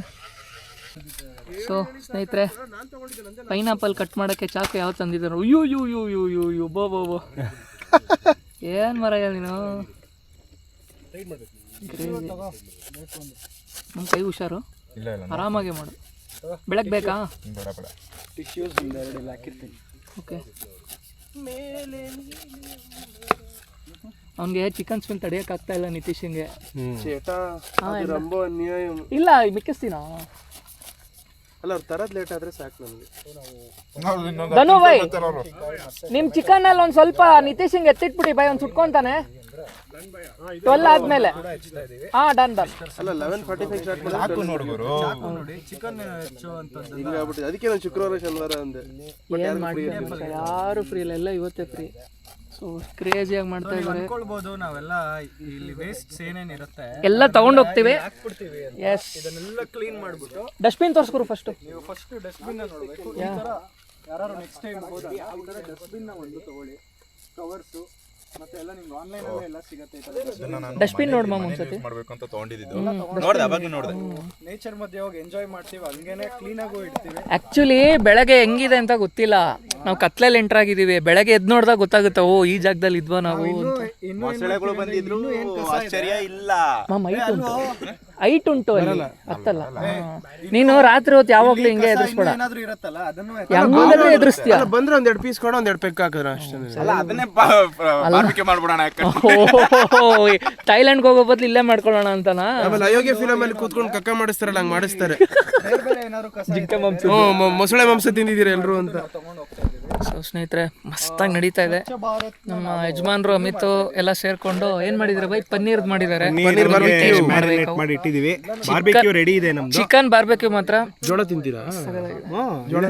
ಸೊ ಸ್ನೇಹಿತರೆ, ಪೈನಾಪಲ್ ಕಟ್ ಮಾಡೋಕ್ಕೆ ಚಾಕು ಯಾವ ತಂದಿದ್ದಾರೆ? ಅಯ್ಯೋ ಯು ಯು ಯು ಯು ಯು ಬೋ ಬೋ ಬೋ. ಏನು ಮರಯ್ಯ ನೀನು? ನಮ್ಮ ಕೈ ಹುಷಾರು, ಆರಾಮಾಗಿ ಮಾಡು. ಬೆಳಗ್ಗೆ ಬೇಕಾ? ಓಕೆ. ಅವ್ನಿಗೆ ಚಿಕನ್ ಸ್ಮೆಲ್ ತಡೆಯೋಕ್ಕಾಗ್ತಾ ಇಲ್ಲ ನಿತೀಶಂಗೆ. ಇಲ್ಲ ಮಿಕ್ಕಿಸ್ತೀನ ಅಲ್ಲ ಅವ್ರು ತರದ್ ಲೇಟ್ ಆದ್ರೆ ಸಾಕು ನಮ್ಗೆ. ಧನು ಬೈ ನಿಮ್ ಚಿಕನ್ ಅಲ್ಲಿ ಒಂದ್ ಸ್ವಲ್ಪ ನಿತೀಶಂಗೆ ಎತ್ತಿಟ್ಬಿಡಿ ಬೈ, ಒಂದ್ ಸುಟ್ಕೊಂತಾನೆ 12 ಆದ್ಮೇಲೆ. ಹಾ ಡನ್ ಡನ್. ಅಲ್ಲ 11:45 ಸ್ಟಾರ್ಟ್ ಮಾಡಿ ಚಿಕನ್ ಹಿಂಗಾಗ್ಬಿಟ್ಟಿದೆ. ಅದಕ್ಕೆ ನಾನು ಶುಕ್ರವಾರ ಶನಿವಾರ ಅಂದೆ. ಏನ್ ಮಾಡ್ತೀವಿ, ಯಾರು ಫ್ರೀ ಇಲ್ಲ, ಎಲ್ಲ ಇವತ್ತೇ ಫ್ರೀ. ಸೊ ಕ್ರೇಜಿಯಾಗಿ ಮಾಡ್ತಾ ಇದ್ದಾರೆ. ಅನ್ಕೊಳ್ಬಹುದು ನಾವೆಲ್ಲ ಇಲ್ಲಿ ವೇಸ್ಟ್ ಏನೇನ್ ಇರುತ್ತೆ ಎಲ್ಲ ತಗೊಂಡ್ ಹೋಗ್ತೀವಿ. ಎಸ್, ಇದನ್ನೆಲ್ಲ ಕ್ಲೀನ್ ಮಾಡ್ಬಿಟ್ಟು ಡಸ್ಟ್ಬಿನ್ ತೋರಿಸ್ಕೊರು ಫಸ್ಟ್. ನೀವು ಫಸ್ಟ್ ಡಸ್ಟ್ಬಿನ್ ನೋಡ್ಬೇಕು. ಈ ತರ ಯಾರು ನೆಕ್ಸ್ಟ್ ಟೈಮ್ ಹೋದಾಗ ಈ ತರ ಡಸ್ಟ್ಬಿನ್ ನ ಒಂದು ತಗೊಳ್ಳಿ. ಕವರ್ಸು ಮತ್ತೆ ಎಲ್ಲ ನಿಮ್ಗೆ ಆನ್ಲೈನ್ ಅಲ್ಲೇ ಎಲ್ಲ ಸಿಗುತ್ತೆ. ಡಸ್ಟ್ಬಿನ್ ನೋಡ್ ಮಾಮ ಒಂದ್ಸತಿ. ಮಾಡ್ಬೇಕು ಅಂತ ತಗೊಂಡಿದ್ದು ನೋಡ್ದೆ, ಅವಾಗ್ಲೂ ನೋಡ್ದೆ. ನೇಚರ್ ಮಧ್ಯೆ ಹೋಗಿ ಎಂಜಾಯ್ ಮಾಡ್ತೀವಿ, ಹಂಗೇನೆ ಕ್ಲೀನ್ ಆಗೂ ಇಡ್ತೀವಿ. ಆಕ್ಚುಲಿ ಬೆಳಗ್ಗೆ ಹೆಂಗಿದೆ ಅಂತ ಗೊತ್ತಿಲ್ಲ, ನಾವು ಕತ್ಲಲ್ಲಿ ಎಂಟರ್ ಆಗಿದೀವಿ. ಬೆಳಗ್ಗೆ ಎದ್ದು ನೋಡಿದಾಗ ಗೊತ್ತಾಗುತ್ತೆ, ಓ ಈ ಜಾಗದಲ್ಲಿ ಇದ್ವಾ ನಾವು ಅಂತ. ಮೊಸಳೆಗಳು ಬಂದಿದ್ರು, ಆಶ್ಚರ್ಯ ಇಲ್ಲ. ಮಾಮ ಹೈಟ್ ಉಂಟು ಅಲ್ಲಿ, ಹತ್ತಲ್ಲ. ನೀನು ರಾತ್ರಿ ಹೊತ್ತು ಯಾವಾಗ್ಲೂ ಹಿಂಗೆ ಎದುರಿಸ್ಬೇಡ, ಏನಾದ್ರೂ ಇರುತ್ತಲ್ಲ ಅದನ್ನು ಹೆಂಗಾದ್ರೂ ಎದುರಿಸ್ತೀಯ. ಬಂದ್ರೆ ಒಂದೆರಡು ಪೀಸ್ ಕೊಡ, ಒಂದೆರಡು ಪೆಕ್ ಹಾಕಿದ್ರೆ ಅಷ್ಟೇ. ಅಲ್ಲ ಅದನ್ನೇ ಬಾರ್ಬಿಕ್ಯೂ ಮಾಡ್ಬಿಡೋಣ. ಥೈಲ್ಯಾಂಡ್ಗೆ ಹೋಗೋ ಬದಲು ಇಲ್ಲೇ ಮಾಡ್ಕೊಳ್ಳೋಣ ಅಂತನಾ? ಆಮೇಲೆ ಅಯೋಗ್ಯ ಫಿಲಮ್ ಅಲ್ಲಿ ಕೂತ್ಕೊಂಡು ಕಕ್ಕ ಮಾಡಿಸ್ತಾರಲ್ಲ, ಹಂಗ್ ಮಾಡಿಸ್ತಾರೆ. ಮೊಸಳೆ ಮಾಂಸ ತಿಂದಿದ್ದೀರಾ ಎಲ್ರು ಅಂತ. ಸೊ ಸ್ನೇಹಿತರೆ, ಮಸ್ತಾಗಿ ನಡೀತಾ ಇದೆ. ನಮ್ಮ ಯಜಮಾನ್ರು ಅಮಿತ್ ಎಲ್ಲ ಸೇರ್ಕೊಂಡು ಏನ್ ಮಾಡಿದ್ರೆ ಬೈ, ಪನ್ನೀರ್ ಮಾಡಿದ್ದಾರೆ. ಮಾಡಿ ಇಟ್ಟಿದೀವಿ. ಬಾರ್ಬಿಕ್ಯೂ ರೆಡಿ ಇದೆ ನಮ್ದು. ಚಿಕನ್ ಬಾರ್ಬೆಕ್ಯೂ ಮಾತ್ರ. ಜೋಳ ತಿಂತೀರಾ?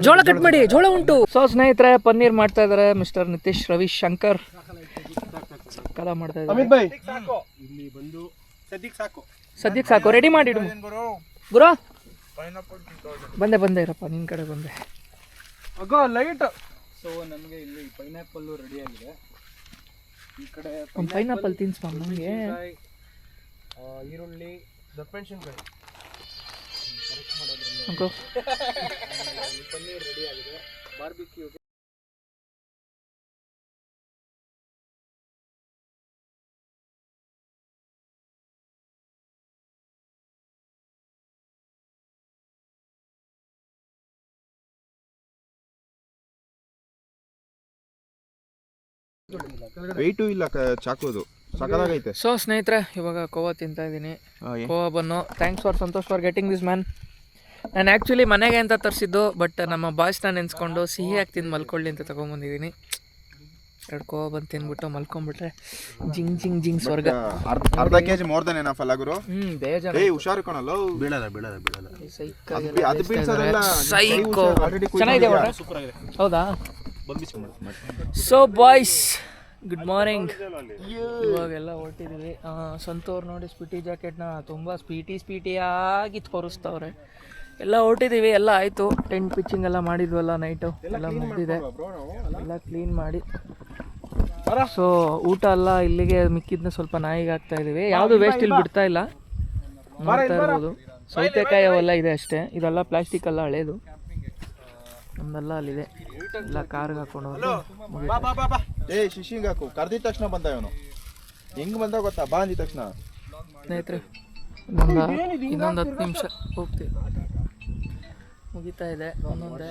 ಜೋಳ ಕಟ್ ಮಾಡಿ, ಜೋಳ ಉಂಟು. ಸೊ ಸ್ನೇಹಿತರೆ, ಪನ್ನೀರ್ ಮಾಡ್ತಾ ಇದಾರೆ ಮಿಸ್ಟರ್ ನಿತೀಶ್ ರವಿಶಂಕರ್. ಕಲಾ ಮಾಡ್ತಾ ಇದ್ದಾರೆ. ಅಮಿತ್ ಬೈ ಇಲ್ಲಿ ಬಂದು ಸದ್ಯಕ್ಕೆ ಸಾಕು, ರೆಡಿ ಮಾಡಿಡು ಗುರು. ಬಂದೆ ಇರಪ್ಪ, ನಿನ್ ಕಡೆ ಬಂದೆ. ಲೈಟ್. ಸೊ ನಮಗೆ ಇಲ್ಲಿ ಪೈನಾಪಲ್ ರೆಡಿ ಆಗಿದೆ. ಈ ಕಡೆ ಒಂದು ಪೈನಾಪಲ್ ತಿನ್ಸ್ ನಮಗೆ. ಈರುಳ್ಳಿ, ದಪ್ಪಮೆಣಸಿನಕಾಯಿ ಪನ್ನೀರ್ ರೆಡಿ ಆಗಿದೆ. ಬಾರ್ಬಿಕ್ಯೂ ವೆಯ್ಟು ಇಲ್ಲ ಚಾಕೋದು, ಸಕಲಾಗೈತೆ. ಸೊ ಸ್ನೇಹಿತರೆ, ಇವಾಗ ಕೋವಾ ತಿಂತಾ ಇದ್ದೀನಿ. Khoa bun. Thanks for Santosh for getting this man. ನಾನು ಆ್ಯಕ್ಚುಲಿ ಮನೆಗೆ ಅಂತ ತರಿಸಿದ್ದು, ಬಟ್ ನಮ್ಮ ಬಾಯ್ಸ್ನ ನೆನೆಸ್ಕೊಂಡು ಸಿಹಿಯಾಗಿ ತಿಂದು ಮಲ್ಕೊಳ್ಳಿ ಅಂತ ತೊಗೊಂಬಂದಿದ್ದೀನಿ. 2 ಕೋವಾ ಬಂದು ತಿಂದ್ಬಿಟ್ಟು ಮಲ್ಕೊಂಡ್ಬಿಟ್ರೆ ಜಿಂಗ್ ಜಿಂಗ್ ಜಿಂಗ್ ಸ್ವರ್ಗ. ಅರ್ಧ ಕೆಜಿ ಮೋರ್ ದನ್ ಏನಫ್ ಅಲ್ಲ ಗುರು. ಬೇಜಾರು. ಏಯ್ ಹುಷಾರು ಕಣಲ್ಲ, ಬೀಳಲ್ಲ. ಅದು ಬೀಳ್ಸೋದೆಲ್ಲ ಸೈಕೋ. ಚೆನ್ನಾಗಿದೆ ಊಟ. ಹೌದಾ? So boys, good morning. ಇವಾಗೆಲ್ಲ ಹೊರಟಿದ್ದೀವಿ. ಸಂತೋರ್ ನೋಡಿ ಸ್ಪೀಟಿ ಜಾಕೆಟ್ನ ತುಂಬ ಸ್ಪೀಟಿಯಾಗಿ ತೋರಿಸ್ತವ್ರೆ. ಎಲ್ಲ ಹೊರಟಿದ್ದೀವಿ, ಎಲ್ಲ ಆಯಿತು. ಟೆಂಟ್ ಪಿಚ್ಚಿಂಗ್ ಎಲ್ಲ ಮಾಡಿದ್ವಲ್ಲ ನೈಟು, ಎಲ್ಲ ಮುಗಿದಿದೆ. ಎಲ್ಲ ಕ್ಲೀನ್ ಮಾಡಿ. ಸೊ ಊಟ ಎಲ್ಲ ಇಲ್ಲಿಗೆ, ಮಿಕ್ಕಿದ್ನ ಸ್ವಲ್ಪ ನಾಯಿಗೆ ಹಾಕ್ತಾ ಇದ್ದೀವಿ. ಯಾವುದು ವೇಸ್ಟ್ ಇಲ್ಲಿ ಬಿಡ್ತಾ ಇಲ್ಲ, ಮಾಡ್ತಾ ಇರ್ಬೋದು. ಸೌತೆಕಾಯಿ ಅವೆಲ್ಲ ಇದೆ ಅಷ್ಟೇ. ಇದೆಲ್ಲ ಪ್ಲಾಸ್ಟಿಕ್ ಎಲ್ಲ ಹಳೇದು, ನಮ್ದೆಲ್ಲ ಅಲ್ಲಿದೆ. ಎಲ್ಲ ಕಾರ್ಗೆ ಹಾಕೊಂಡು ಏ ಶಿಶಿಂಗ್ ಹಾಕು. ಕರ್ದಿದ ತಕ್ಷಣ ಬಂದ ಇವನು. ಹೆಂಗ್ ಬಂದ ಗೊತ್ತಾ? ಬಾ ಅಂದಿದ ತಕ್ಷಣ. ಸ್ನೇಹಿತರೆ, ಇನ್ನೊಂದು 10 ನಿಮಿಷ ಹೋಗ್ತೀವಿ, ಮುಗಿತಾ ಇದೆ. ಒಂದೊಂದೇ